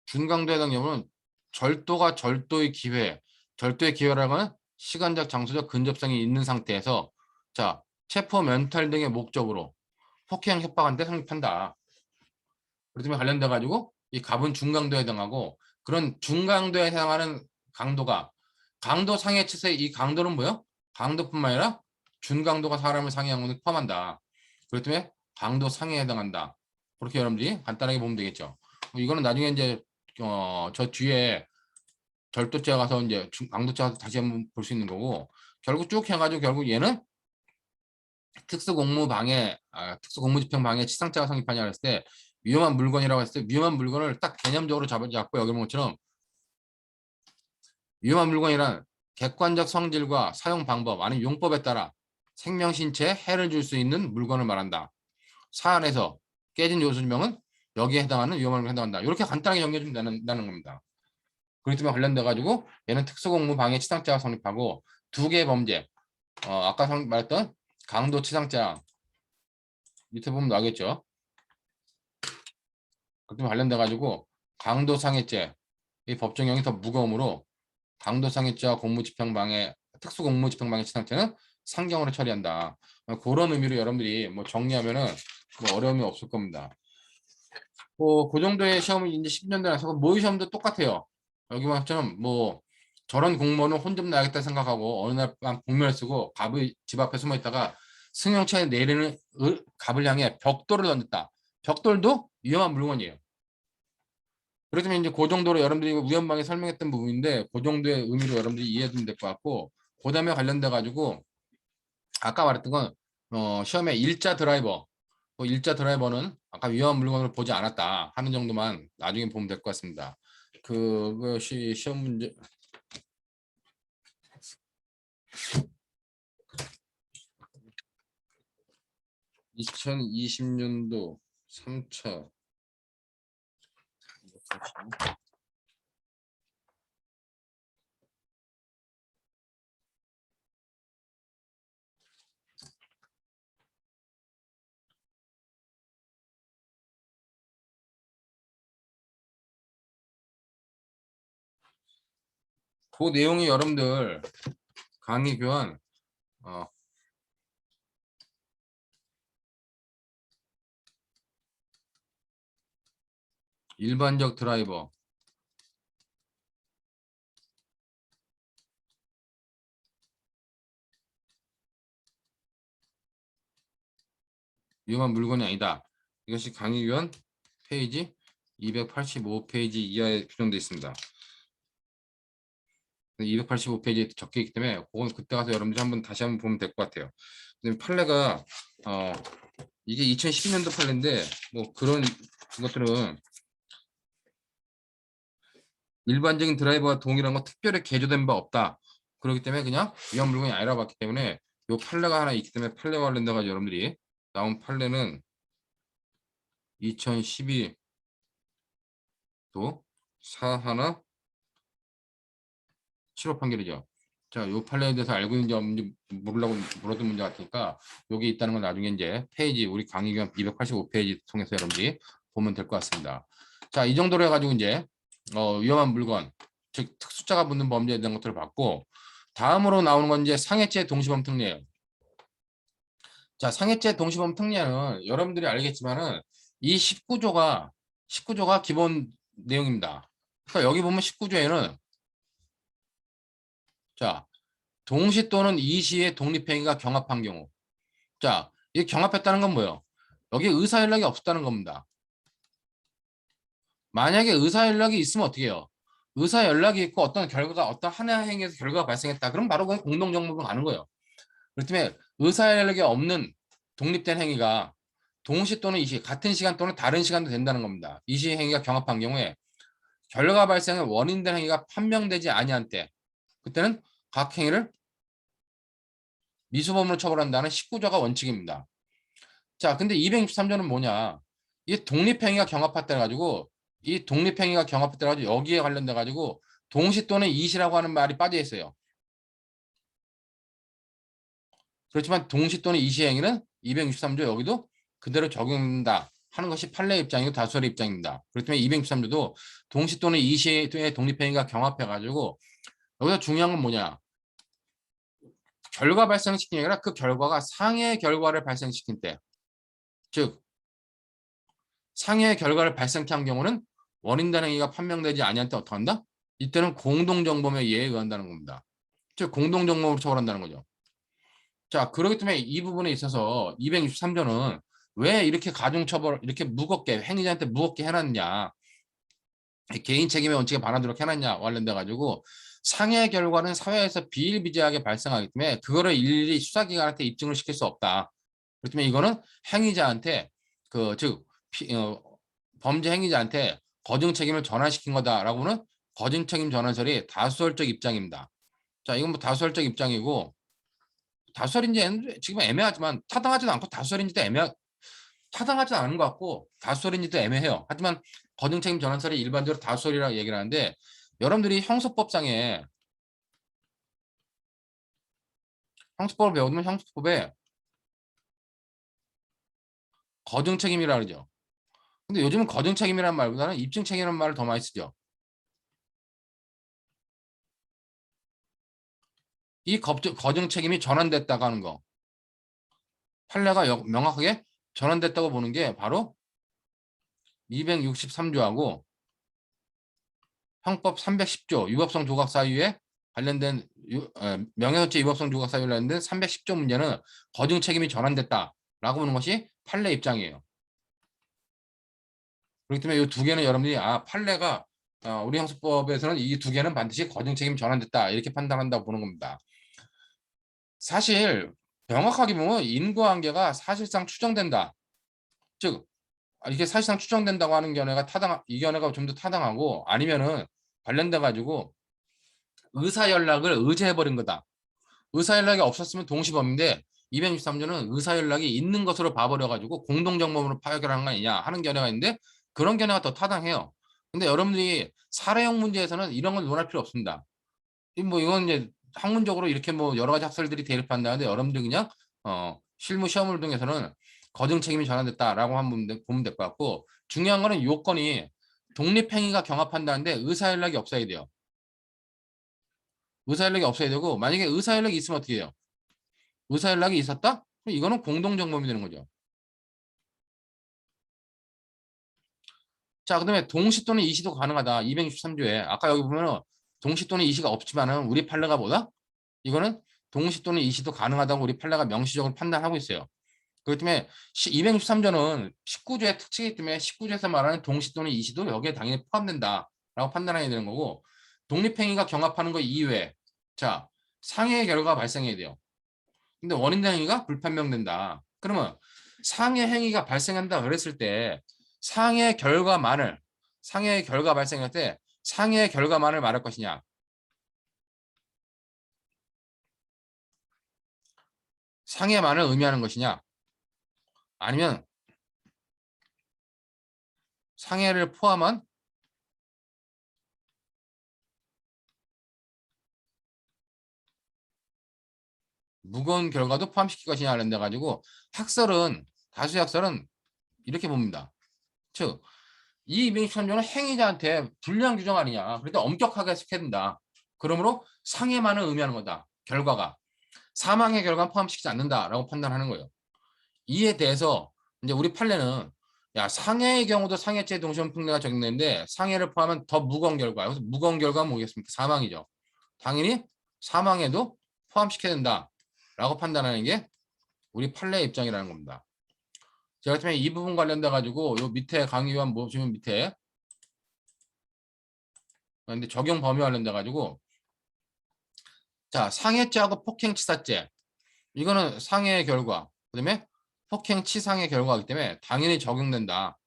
중강도에 해당 경우는 절도의 기회라는 건 시간적 장소적 근접성이 있는 상태에서 자 체포 면탈 등의 목적으로 폭행 협박한테 성립한다. 그렇다면 관련돼 가지고 이 갑은 중강도에 해당하고 그런 중강도에 해당하는 강도 상해 치수의 이 강도는 뭐요? 강도뿐만 아니라 준강도가 사람을 상해하는 것을 포함한다. 그렇기 때문에 강도 상해에 해당한다. 그렇게 여러분들이 간단하게 보면 되겠죠. 이거는 나중에 이제 저 뒤에 절도죄 가서 이제 강도죄 가서 다시 한번 볼 수 있는 거고 결국 쭉 해가지고 결국 얘는 특수공무집행방해 치상죄가 성립하냐 했을 때 위험한 물건이라고 했을 때 위험한 물건을 딱 개념적으로 잡고 여기 보는 것처럼 위험한 물건이란 객관적 성질과 사용 방법 아니면 용법에 따라 생명 신체에 해를 줄 수 있는 물건을 말한다. 사안에서 깨진 요소명은 여기에 해당하는 위험한 물건에 해당한다. 이렇게 간단하게 정리해 주면 된다는 겁니다. 그렇기 때문에 관련돼 가지고 얘는 특수공무방해 치상죄가 성립하고 두 개의 범죄 아까 말했던 강도치상죄 밑에 보면 나오겠죠. 그렇게 관련돼 가지고 강도상해죄 이 법정형이 더 무거우므로 강도상해죄와 특수공무집행방해 치상죄는 상경으로 처리한다. 그런 의미로 여러분들이 뭐 정리하면은 뭐 어려움이 없을 겁니다. 그 정도의 시험이 이제 10년대 나서 모의 시험도 똑같아요. 여기만처럼 뭐 저런 공무원은 혼 좀 나야겠다 생각하고 어느 날 밤 복면을 쓰고 갑의 집 앞에 숨어 있다가 승용차에 내리는 갑을 향해 벽돌을 던졌다. 벽돌도 위험한 물건이에요. 그렇지만 이제 그 정도로 여러분들이 우연방에 설명했던 부분인데 그 정도의 의미로 여러분들이 이해하면 될 것 같고, 그다음에 관련돼 가지고 아까 말했던 건 시험에 일자 드라이버, 일자 드라이버는 아까 위험한 물건을 보지 않았다 하는 정도만 나중에 보면 될 것 같습니다. 그것이 시험 문제. 2020년도 3차 그 내용이 여러분들 강의 교환 일반적 드라이버, 위험한 물건이 아니다. 이것이 강의 교환 페이지 285페이지 이하에 규정되어 있습니다. 285페이지에 적혀 있기 때문에 그건 그때 가서 여러분들이 한번 다시 한번 보면 될 것 같아요. 판례가 이게 2012년도 판례인데 뭐 그런 것들은 일반적인 드라이버와 동일한 건 특별히 개조된 바 없다. 그렇기 때문에 그냥 위험 물건이 아니라 봤기 때문에 요 판례가 하나 있기 때문에 판례와 관련돼 가지고 여러분들이 나온 판례는 2012도 사하나 7호 판결이죠. 자, 요 판례에 대해서 알고 있는지 없는지 모르려고 물어둔 문제 같으니까 여기 있다는 건 나중에 이제 페이지 우리 강의 교양 285페이지 통해서 여러분들이 보면 될 것 같습니다. 자, 이 정도로 해가지고 이제 위험한 물건, 즉 특수자가 붙는 범죄에 대한 것들을 봤고, 다음으로 나오는 건 이제 상해죄 동시범 특례예요. 자, 상해죄 동시범 특례는 여러분들이 알겠지만은 이 19조가 기본 내용입니다. 그러니까 여기 보면 19조에는 자, 동시 또는 이시의 독립행위가 경합한 경우. 자, 이 경합했다는 건 뭐예요? 여기 의사 연락이 없었다는 겁니다. 만약에 의사 연락이 있으면 어떻게 해요? 의사 연락이 있고 어떤 결과가 어떤 하나의 행위에서 결과가 발생했다. 그럼 바로 그냥 공동정범으로 가는 거예요. 그렇기 때문에 의사 연락이 없는 독립된 행위가 동시 또는 이시, 같은 시간 또는 다른 시간도 된다는 겁니다. 이시 행위가 경합한 경우에 결과 발생의 원인된 행위가 판명되지 아니한 때, 그때는 각 행위를 미수범으로 처벌한다는 19조가 원칙입니다. 자, 근데 263조는 뭐냐? 이 독립행위가 경합했다 해가지고 이 독립행위가 경합했다 해가지고 여기에 관련돼 가지고 동시 또는 이시라고 하는 말이 빠져 있어요. 그렇지만 동시 또는 이시 행위는 263조 여기도 그대로 적용된다 하는 것이 판례 입장이고 다수의 입장입니다. 그렇기 때문에 263조도 동시 또는 이시의 독립행위가 경합해 가지고 여기서 중요한 건 뭐냐? 결과 발생시킨 게 아니라 그 결과가 상해 결과를 발생시킨 때, 즉 상해 결과를 발생케 한 경우는 원인된 행위가 판명되지 아니한 때 어떻게 한다? 이때는 공동정범에 예에 의한다는 겁니다. 즉 공동정범으로 처벌한다는 거죠. 자, 그렇기 때문에 이 부분에 있어서 263조는 왜 이렇게 가중처벌 이렇게 무겁게 행위자한테 무겁게 해놨냐, 개인 책임의 원칙에 반하도록 해놨냐 관련돼 가지고 상해 결과는 사회에서 비일비재하게 발생하기 때문에 그거를 일일이 수사기관한테 입증을 시킬 수 없다. 그렇기 때문에 이거는 행위자한테 즉 범죄 행위자한테 거증 책임을 전환시킨 거다라고는 거증 책임 전환설이 다수설적 입장입니다. 자, 이건 뭐 다수설적 입장이고, 다수설인지 지금 애매하지만 타당하지도 않고 다수설인지도 타당하지 않은 것 같고 다수설인지도 애매해요. 하지만 거증 책임 전환설이 일반적으로 다수설이라고 얘기를 하는데, 여러분들이 형소법을 배우면 형소법에 거증 책임이라 그러죠. 근데 요즘은 거증 책임이라는 말보다는 입증 책임이라는 말을 더 많이 쓰죠. 이 거증 책임이 전환됐다고 하는 거, 판례가 명확하게 전환됐다고 보는 게 바로 263조하고 형법 310조 위법성 조각 사유의 관련된 명예훼손죄 위법성 조각 사유에 관련된 310조 문제는 거증 책임이 전환됐다라고 보는 것이 판례 입장이에요. 그렇기 때문에 이 두 개는 여러분들이 판례가 우리 형사법에서는 이 두 개는 반드시 거증 책임 전환됐다 이렇게 판단한다고 보는 겁니다. 사실 명확하게 보면 인과관계가 사실상 추정된다. 즉 이게 사실상 추정된다고 하는 견해가 이 견해가 좀 더 타당하고 아니면은 관련돼 가지고 의사 연락을 의제해 버린 거다. 의사 연락이 없었으면 동시범인데 263조는 의사 연락이 있는 것으로 봐버려 가지고 공동정범으로 파결한 거 아니냐 하는 견해가 있는데 그런 견해가 더 타당해요. 근데 여러분들이 사례형 문제에서는 이런 건 논할 필요 없습니다. 이건 이제 학문적으로 이렇게 뭐 여러 가지 학설들이 대립한다는데 여러분들이 그냥 실무 시험을 통해서는 거증 책임이 전환됐다라고 보면 될 것 같고 중요한 거는 요건이 독립행위가 경합한다는데 의사 연락이 없어야 돼요. 의사 연락이 없어야 되고 만약에 의사 연락이 있으면 어떻게 해요? 의사 연락이 있었다? 그럼 이거는 공동정범이 되는 거죠. 자, 그다음에 동시 또는 이시도 가능하다. 263조에 아까 여기 보면은 동시 또는 이시가 없지만은 우리 판례가 뭐다? 이거는 동시 또는 이시도 가능하다고 우리 판례가 명시적으로 판단하고 있어요. 그렇기 때문에 263조는 19조의 특징이기 때문에 19조에서 말하는 동시 또는 이시도 여기에 당연히 포함된다라고 판단해야 되는 거고 독립행위가 경합하는 거 이외에 자 상해의 결과가 발생해야 돼요. 근데 원인된 행위가 불판명된다. 그러면 상해 행위가 발생한다 그랬을 때 상해 결과 발생할 때 상해 결과만을 말할 것이냐 상해만을 의미하는 것이냐 아니면 상해를 포함한 무거운 결과도 포함시킬 것이냐 하는 데 가지고 다수의 학설은 이렇게 봅니다. 즉, 이 263조는 행위자한테 불리한 규정 아니냐. 그러니까 엄격하게 해석해야 된다. 그러므로 상해만을 의미하는 거다. 결과가. 사망의 결과는 포함시키지 않는다라고 판단하는 거예요. 이에 대해서 이제 우리 판례는 상해의 경우도 상해죄 동시범죄가 적용되는데 상해를 포함한 더 무거운 결과. 여기서 무거운 결과는 뭐겠습니까? 사망이죠. 당연히 사망에도 포함시켜야 된다라고 판단하는 게 우리 판례의 입장이라는 겁니다. 제가 때문에 이 부분 관련돼 가지고 요 밑에 강의원 보시면 밑에 근데 적용 범위 관련돼 가지고 자 상해죄하고 폭행치사죄 이거는 상해의 결과 그다음에 폭행치상의 결과이기 때문에 당연히 적용된다.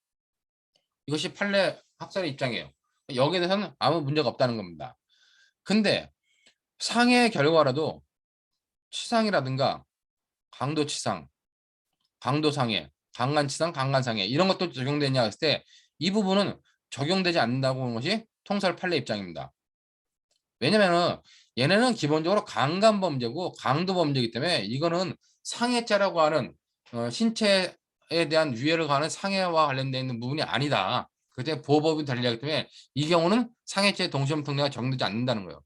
이것이 판례 학설의 입장이에요. 여기에 대해서는 아무 문제가 없다는 겁니다. 근데 상해의 결과라도 치상이라든가 강도치상, 강도상해, 강간치상, 강간상해 이런 것도 적용되냐 했을 때 이 부분은 적용되지 않는다고 보는 것이 통설 판례 입장입니다. 왜냐면은 얘네는 기본적으로 강간범죄고 강도범죄이기 때문에 이거는 상해죄라고 하는 신체에 대한 유해를 가하는 상해와 관련되어 있는 부분이 아니다. 그렇기 때문에 보호법이 달리하기 때문에 이 경우는 상해죄 동시범특례가 적용되지 않는다는 거예요.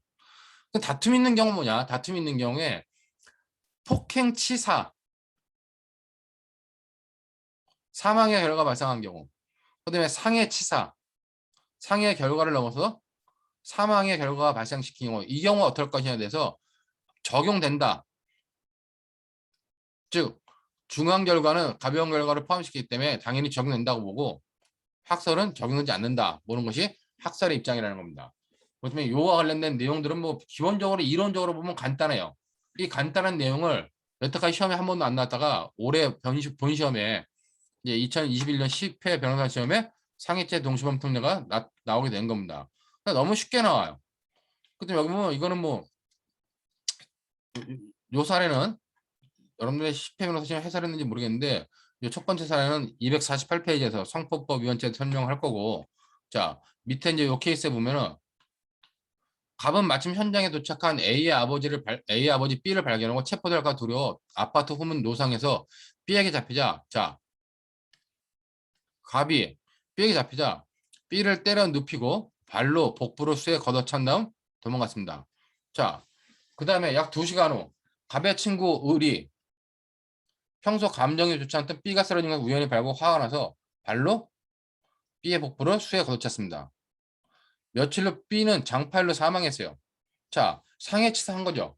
다툼 있는 경우 뭐냐? 다툼 있는 경우에 폭행치사 사망의 결과가 발생한 경우 그다음에 상해치사 상해 결과를 넘어서 사망의 결과가 발생시킨 경우 이 경우 어떨 것이냐에 대해서 적용된다. 즉 중한 결과는 가벼운 결과를 포함시키기 때문에 당연히 적용된다고 보고 학설은 적용되지 않는다 보는 것이 학설의 입장이라는 겁니다. 그렇다면 이와 관련된 내용들은 뭐 기본적으로 이론적으로 보면 간단해요. 이 간단한 내용을 여태까지 시험에 한 번도 안 나왔다가 올해 본 시험에 이제 2021년 10회 변호사 시험에 상해죄 동시범 특례가 나오게 된 겁니다. 그러니까 너무 쉽게 나와요. 그때 여기 보면 이거는 뭐 요 사례는 여러분들의 10회 변호사 시험 해설했는지 모르겠는데 첫 번째 사례는 248페이지에서 성폭법 위원죄 설명할 거고 자 밑에 이제 요 케이스에 보면은 갑은 마침 현장에 도착한 A의 아버지 B를 발견하고 체포될까 두려워 아파트 후문 노상에서 B에게 잡히자 자 갑이 B에게 잡히자 B를 때려 눕히고 발로 복부로 쇠 걷어찬 다음 도망갔습니다. 자, 그 다음에 약 2시간 후 갑의 친구 을이 평소 감정이 좋지 않던 B가 쓰러진 걸 우연히 발고 화가 나서 발로 B의 복부를 쇠에 걷어찼습니다. 며칠 후 B는 장파일로 사망했어요. 자, 상해치사한 거죠.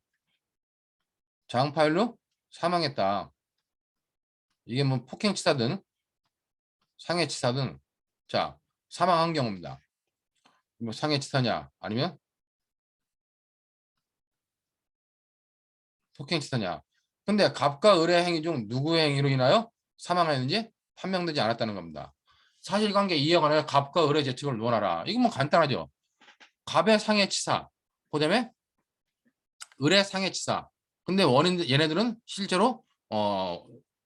장파일로 사망했다. 이게 뭐 폭행치사든 상해치사든 자 사망한 경우입니다. 뭐 상해치사냐 아니면 폭행치사냐. 근데 갑과 을의 행위 중 누구의 행위로 인하여 사망하였는지 판명되지 않았다는 겁니다. 사실관계 이해관하여 갑과 을의 재측을 논하라. 이건 뭐 간단하죠. 갑의 상해치사, 그다음에 을의 상해치사. 근데 원인 얘네들은 실제로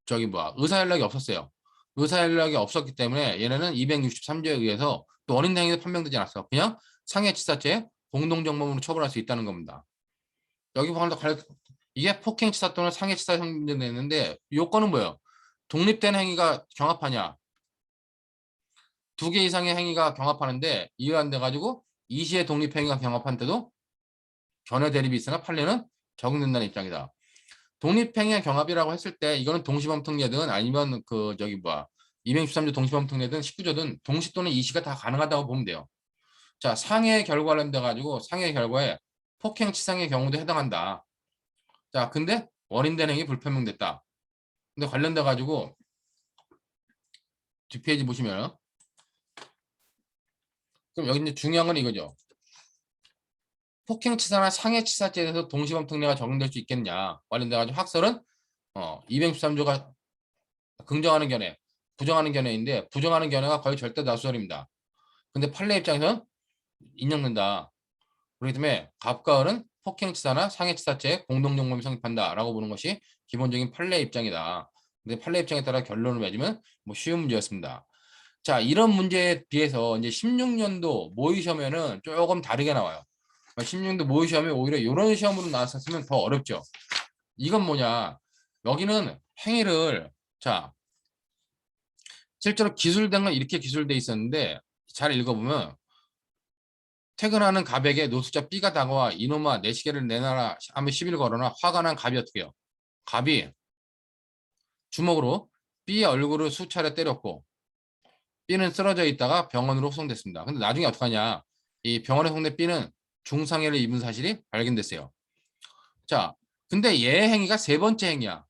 저기 뭐야 의사 연락이 없었어요. 의사 연락이 없었기 때문에 얘네는 263조에 의해서 또 원인 행위도 판명되지 않았어. 그냥 상해치사죄 공동정범으로 처벌할 수 있다는 겁니다. 여기 보면 이게 폭행치사 또는 상해치사 형성되는데 요건은 뭐예요? 독립된 행위가 경합하냐? 두 개 이상의 행위가 경합하는데 이해 안 돼가지고 이시의 독립행위가 경합한 때도 견해 대립이 있으나 판례는 적용된다는 입장이다. 독립행위의 경합이라고 했을 때 이거는 동시범특례든 아니면 그 저기 뭐야 263조 동시범특례든 19조든 동시 또는 이시가 다 가능하다고 보면 돼요. 자 상해 결과 관련돼 가지고 상해 결과에 폭행치상의 경우도 해당한다. 자 근데 원인된 행위 불표명됐다. 근데 관련돼 가지고 뒷페이지 보시면 그럼 여기 이제 중요한 건 이거죠. 폭행치사나 상해치사죄에 대해서 동시범특례가 적용될 수 있겠냐 관련돼 가지고 학설은 263조가 긍정하는 견해, 부정하는 견해인데 부정하는 견해가 거의 절대 다수설입니다. 근데 판례 입장에서는 인정된다. 그렇기 때문에 갑과 을은 폭행치사나 상해치사죄 공동정범이 성립한다라고 보는 것이 기본적인 판례 입장이다. 근데 판례 입장에 따라 결론을 맺으면 뭐 쉬운 문제였습니다. 자, 이런 문제에 비해서 이제 16년도 모의 시험에는 조금 다르게 나와요. 16년도 모의 시험에 오히려 이런 시험으로 나왔었으면 더 어렵죠. 이건 뭐냐? 여기는 행위를 자 실제로 기술된 건 이렇게 기술돼 있었는데 잘 읽어보면 퇴근하는 갑에게 노숙자 B가 다가와 이놈아 내 시계를 내놔라 하며 시비를 걸어나 화가 난 갑이 어떻게 해요? 갑이 주먹으로 B의 얼굴을 수차례 때렸고 B는 쓰러져 있다가 병원으로 후송됐습니다. 근데 나중에 어떡하냐? 이 병원에 후송된 B는 중상해를 입은 사실이 발견됐어요. 자, 근데 얘 행위가 세 번째 행위야.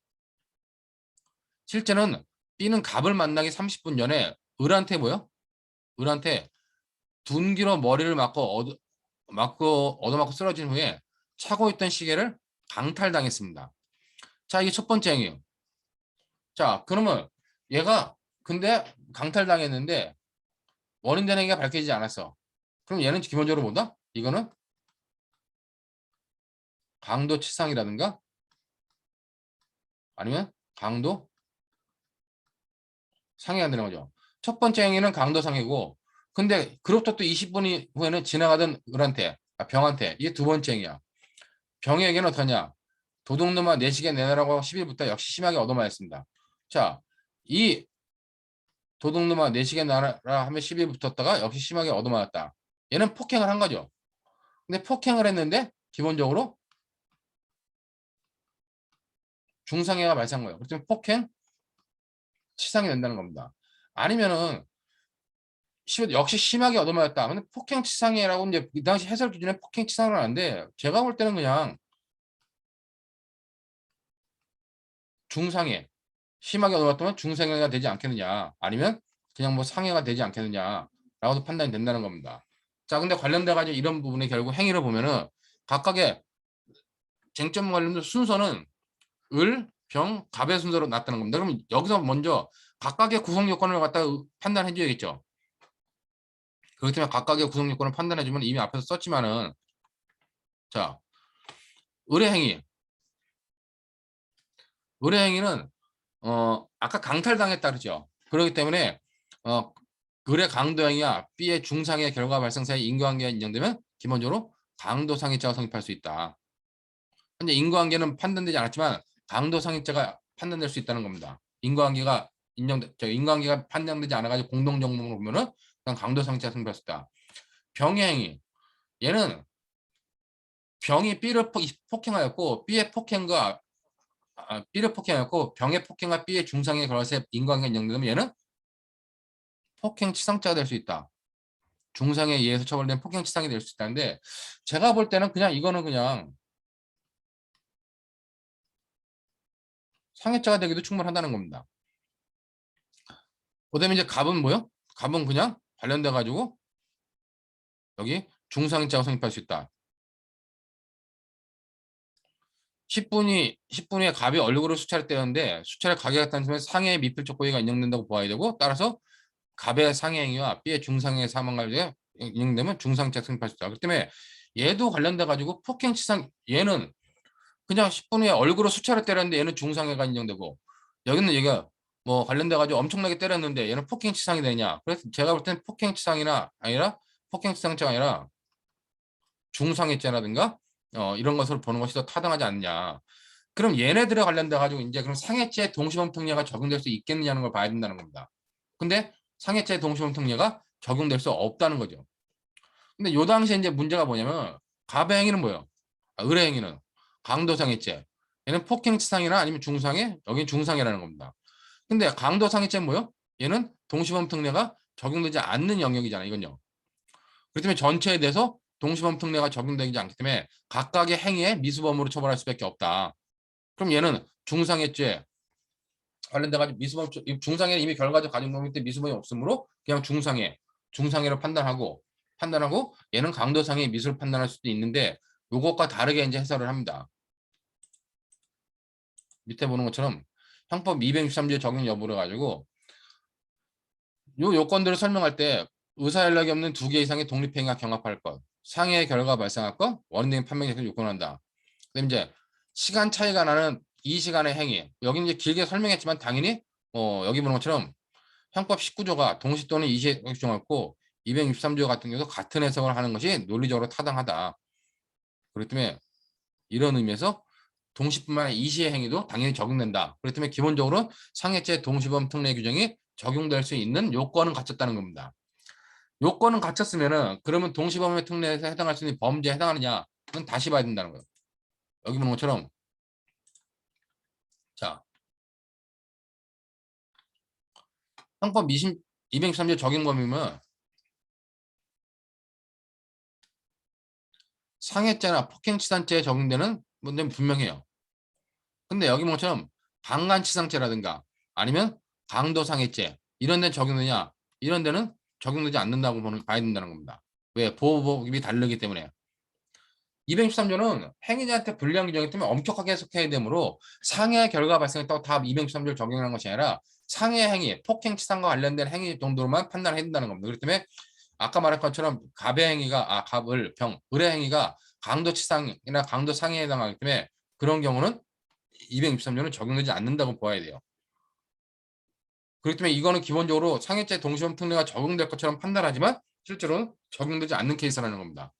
실제는 B는 갑을 만나기 30분 전에 을한테 뭐요? 을한테 둔기로 머리를 얻어맞고 쓰러진 후에 차고 있던 시계를 강탈당했습니다. 자, 이게 첫 번째 행위예요. 자, 그러면 얘가 근데 강탈당했는데 원인된 행위가 밝혀지지 않았어. 그럼 얘는 기본적으로 뭐다? 이거는 강도치상이라든가 아니면 강도 상해가 되는 거죠. 첫 번째 행위는 강도상해고 근데 그로부터 또 20분 후에는 지나가던 을한테 병한테 이게 두 번째 행위야. 병에게는 어떠냐? 도둑놈아 내 시계 내놔라고 10일부터 역시 심하게 얻어맞았습니다. 자, 이 도둑놈아 내 시계 내놔라 하면 10일 붙었다가 역시 심하게 얻어맞았다. 얘는 폭행을 한 거죠. 근데 폭행을 했는데 기본적으로 중상해가 발생한 거예요. 그렇다면 폭행, 치상이 된다는 겁니다. 아니면은 역시 심하게 얻어맞았다. 근데 폭행 치상해라고 이제 이 당시 해설 기준에 폭행 치상은 안 돼. 제가 볼 때는 그냥 중상해, 심하게 얻어맞다면 중상해가 되지 않겠느냐. 아니면 그냥 뭐 상해가 되지 않겠느냐라고도 판단이 된다는 겁니다. 자, 근데 관련돼 가지고 이런 부분에 결국 행위를 보면은 각각의 쟁점 관련된 순서는 을, 병, 갑의 순서로 났다는 겁니다. 그럼 여기서 먼저 각각의 구성 요건을 갖다 판단해 줘야겠죠. 그렇기 때문에 각각의 구성 요건을 판단해 주면 이미 앞에서 썼지만은 자, 을의 행위. 을의 행위는 아까 강탈당했다 그러죠. 그렇기 때문에 어 을의 강도행위와 B의 중상해 결과 발생 사이 인과관계가 인정되면 기본적으로 강도상해죄가 성립할 수 있다. 현재 인과관계는 판단되지 않았지만 강도상해죄가 판단될 수 있다는 겁니다. 인과관계가 판단되지 않아가지고 공동정범으로 보면은 그냥 강도상해죄가 성립할 수 있다. 병의 행위. 얘는 병이 B를 폭행하였고 B를 폭행하였고 병의 폭행과 B의 중상해 결과세 인과관계가 인정되면 얘는 폭행 치상죄가 될 수 있다. 중상에 의해서 처벌된 폭행치상이 될 수 있다는데 제가 볼 때는 그냥 이거는 그냥 상해죄가 되기도 충분하다는 겁니다. 그다음에 이제 갑은 뭐요? 갑은 그냥 관련돼 가지고 여기 중상해죄가 성립할 수 있다. 10분 후에 갑이 얼굴을 수차례 때렸는데 수차례 가게가 단수면 상해의 미필적 고의가 인정된다고 보아야 되고 따라서 갑의 상해행위와 B의 중상해 사망까지 인정되면 중상죄 성립할 수 있다. 그렇기 때문에 얘도 관련돼 가지고 폭행치상 얘는 그냥 10분 후에 얼굴을 수차례 때렸는데 얘는 중상해가 인정되고 여기는 얘가 뭐 관련돼 가지고 엄청나게 때렸는데 얘는 폭행치상이 되냐? 그래서 제가 볼 때는 폭행치상이나 아니라 폭행치상죄가 아니라 중상해죄라든가 이런 것을 보는 것이 더 타당하지 않냐. 그럼 얘네들에 관련돼 가지고 이제 그럼 상해죄 동시범 특례가 적용될 수 있겠느냐는 걸 봐야 된다는 겁니다. 근데 상해죄 동시범 특례가 적용될 수 없다는 거죠. 근데 요 당시에 이제 문제가 뭐냐면 갑의 행위는 뭐예요? 을의 행위는 강도상해죄. 얘는 폭행치상이나 아니면 중상해, 여긴 중상해라는 겁니다. 근데 강도상해죄는 뭐예요? 얘는 동시범 특례가 적용되지 않는 영역이잖아, 이건요. 그렇기 때문에 전체에 대해서 동시범 특례가 적용되지 않기 때문에 각각의 행위에 미수범으로 처벌할 수밖에 없다. 그럼 얘는 중상해죄 관련돼 가지고 미수범 중상해는 이미 결과적 가중범위 때 미수범이 없으므로 그냥 중상해로 판단하고 얘는 강도상해 미수를 판단할 수도 있는데 요것과 다르게 이제 해설을 합니다. 밑에 보는 것처럼 형법 263조 적용 여부를 가지고 요 요건들을 설명할 때 의사 연락이 없는 2개 이상의 독립행위가 경합할 것, 상해의 결과가 발생할 것, 원인 등의 판명을 요건한다. 그다음 이제 시간 차이가 나는 이 시간의 행위. 여기 이제 길게 설명했지만 당연히 여기 보는 것처럼 형법 19조가 동시 또는 이시에 규정했고 263조 같은 경우도 같은 해석을 하는 것이 논리적으로 타당하다. 그렇기 때문에 이런 의미에서 동시뿐만 아니라 이시의 행위도 당연히 적용된다. 그렇기 때문에 기본적으로 상해죄 동시범 특례 규정이 적용될 수 있는 요건은 갖췄다는 겁니다. 요건은 갖췄으면은 그러면 동시범의 특례에서 해당할 수 있는 범죄에 해당하느냐는 다시 봐야 된다는 거예요. 여기 보는 것처럼 자 형법 223조 적용 범위면 상해죄나 폭행치산죄에 적용되는 문제는 분명해요. 근데 여기 보는 것처럼 방간치상죄라든가 아니면 강도상해죄 이런 데는 적용되냐? 이런 데는 적용되지 않는다고 봐야 된다는 겁니다. 왜? 보호법이 다르기 때문에. 263조는 행위자한테 불리한 규정이기 때문에 엄격하게 해석해야 되므로 상해 결과 발생했다고 다 263조를 적용하는 것이 아니라 상해 행위, 폭행치상과 관련된 행위 정도로만 판단해야 된다는 겁니다. 그렇기 때문에 아까 말한 것처럼 갑의 행위가 을의 행위가 강도치상이나 강도상해에 해당하기 때문에 그런 경우는 263조는 적용되지 않는다고 보아야 돼요. 그렇기 때문에 이거는 기본적으로 상해죄 동시범 특례가 적용될 것처럼 판단하지만 실제로는 적용되지 않는 케이스라는 겁니다.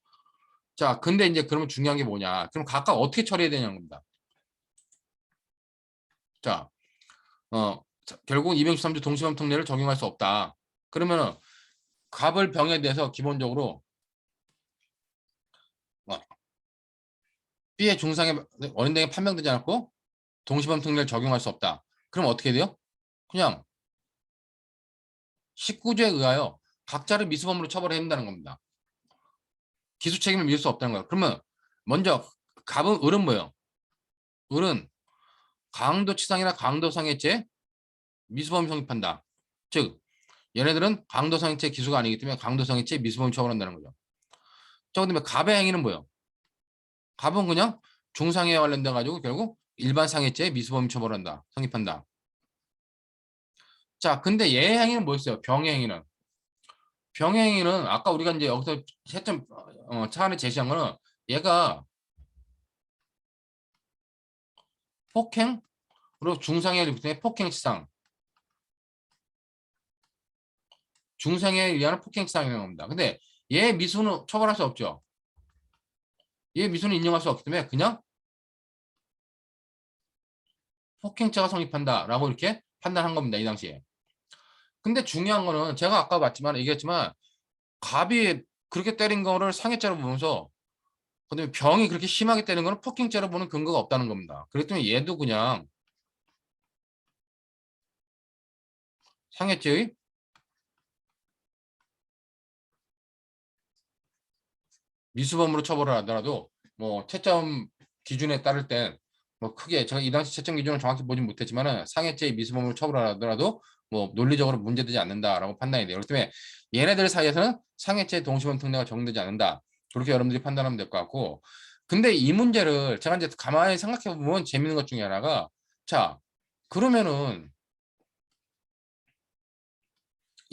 자, 근데 이제 그러면 중요한 게 뭐냐? 그럼 각각 어떻게 처리해야 되냐는 겁니다. 자, 결국 263조 동시범 특례를 적용할 수 없다. 그러면은 갑을 병에 대해서 기본적으로 어, B의 중상의 원인 등에 판명되지 않았고 동시범 특례를 적용할 수 없다. 그럼 어떻게 돼요? 그냥 19조에 의하여 각자를 미수범으로 처벌해야 된다는 겁니다. 기수 책임을 밀 수 없다는 거예요. 그러면 먼저 을은 뭐예요? 을은 강도치상이나 강도상해죄 미수범이 성립한다. 즉 얘네들은 강도상해죄 기수가 아니기 때문에 강도상해죄 미수범이 처벌한다는 거죠. 자, 그다음에 갑의 행위는 뭐예요? 갑은 그냥 중상해에 관련돼 가지고 결국 일반 상해죄 미수범이 처벌한다. 성립한다. 자, 근데 얘의 행위는 뭐였어요? 병의 행위는. 병의 행위는 아까 우리가 이제 여기서 채점 차안에 제시한 거는 얘가 폭행으로 중상해에 때문에 폭행치상 중상해에 의한 폭행치상이라는 겁니다. 근데 얘 미수는 처벌할 수 없죠. 얘 미수는 인정할 수 없기 때문에 그냥 폭행죄가 성립한다라고 이렇게 판단한 겁니다. 이 당시에. 근데 중요한 거는 제가 아까 봤지만 얘기했지만 갑이 그렇게 때린 거를 상해죄로 보면서 그다음에 병이 그렇게 심하게 때린 거는 폭행죄로 보는 근거가 없다는 겁니다. 그렇기 때문에 얘도 그냥 상해죄의 미수범으로 처벌을 하더라도 뭐 채점 기준에 따를 땐 뭐 크게 제가 이 당시 채점 기준을 정확히 보진 못했지만은 상해죄의 미수범으로 처벌하더라도 뭐 논리적으로 문제되지 않는다라고 판단이 돼요. 그렇기 때문에 얘네들 사이에서는 상해죄 동시범 특례가 적용되지 않는다. 그렇게 여러분들이 판단하면 될 것 같고, 근데 이 문제를 제가 이제 가만히 생각해 보면 재밌는 것 중에 하나가, 자 그러면은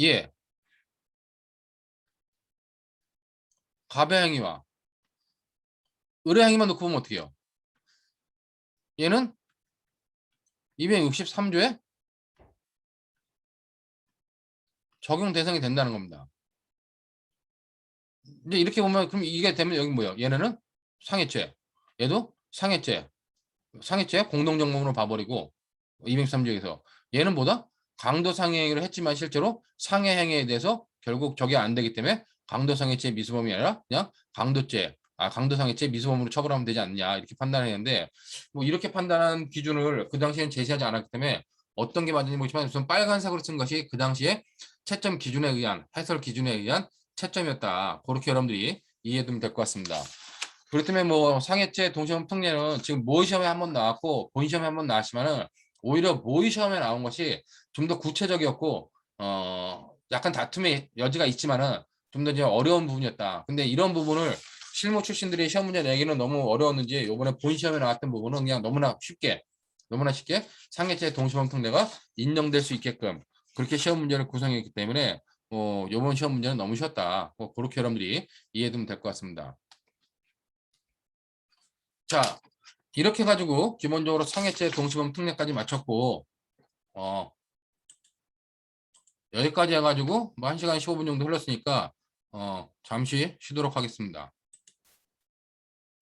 예 가배행위와 의뢰행위만 놓고 보면 어떻게 해요? 얘는 263조에 적용 대상이 된다는 겁니다. 이제 이렇게 보면 그럼 이게 되면 여기 뭐예요? 얘네는 상해죄, 얘도 상해죄, 상해죄 공동정범으로 봐버리고 203조에서 얘는 뭐다? 강도 상해행위를 했지만 실제로 상해행위에 대해서 결국 적용 안 되기 때문에 강도상해죄 미수범이 아니라 그냥 강도죄, 강도상해죄 미수범으로 처벌하면 되지 않냐 이렇게 판단했는데, 뭐 이렇게 판단한 기준을 그 당시에는 제시하지 않았기 때문에 어떤 게 맞는지 모르지만 우선 빨간색으로 쓴 것이 그 당시에 채점 기준에 의한 해설 기준에 의한 채점이었다. 그렇게 여러분들이 이해하면 될 것 같습니다. 그렇기 때문에 뭐 상해죄 동시범 특례는 지금 모의 시험에 한 번 나왔고 본 시험에 한 번 나왔지만은 오히려 모의 시험에 나온 것이 좀 더 구체적이었고 약간 다툼의 여지가 있지만은 좀 더 이제 어려운 부분이었다. 근데 이런 부분을 실무 출신들이 시험 문제 내기는 너무 어려웠는지 이번에 본 시험에 나왔던 부분은 그냥 너무나 쉽게 상해죄 동시범 특례가 인정될 수 있게끔 그렇게 시험 문제를 구성했기 때문에 이번 시험 문제는 너무 쉬웠다. 그렇게 여러분들이 이해하면 될 것 같습니다. 자, 이렇게 가지고 기본적으로 상해죄 동시범 특례까지 마쳤고 여기까지 해가지고 뭐 1시간 15분 정도 흘렀으니까 잠시 쉬도록 하겠습니다.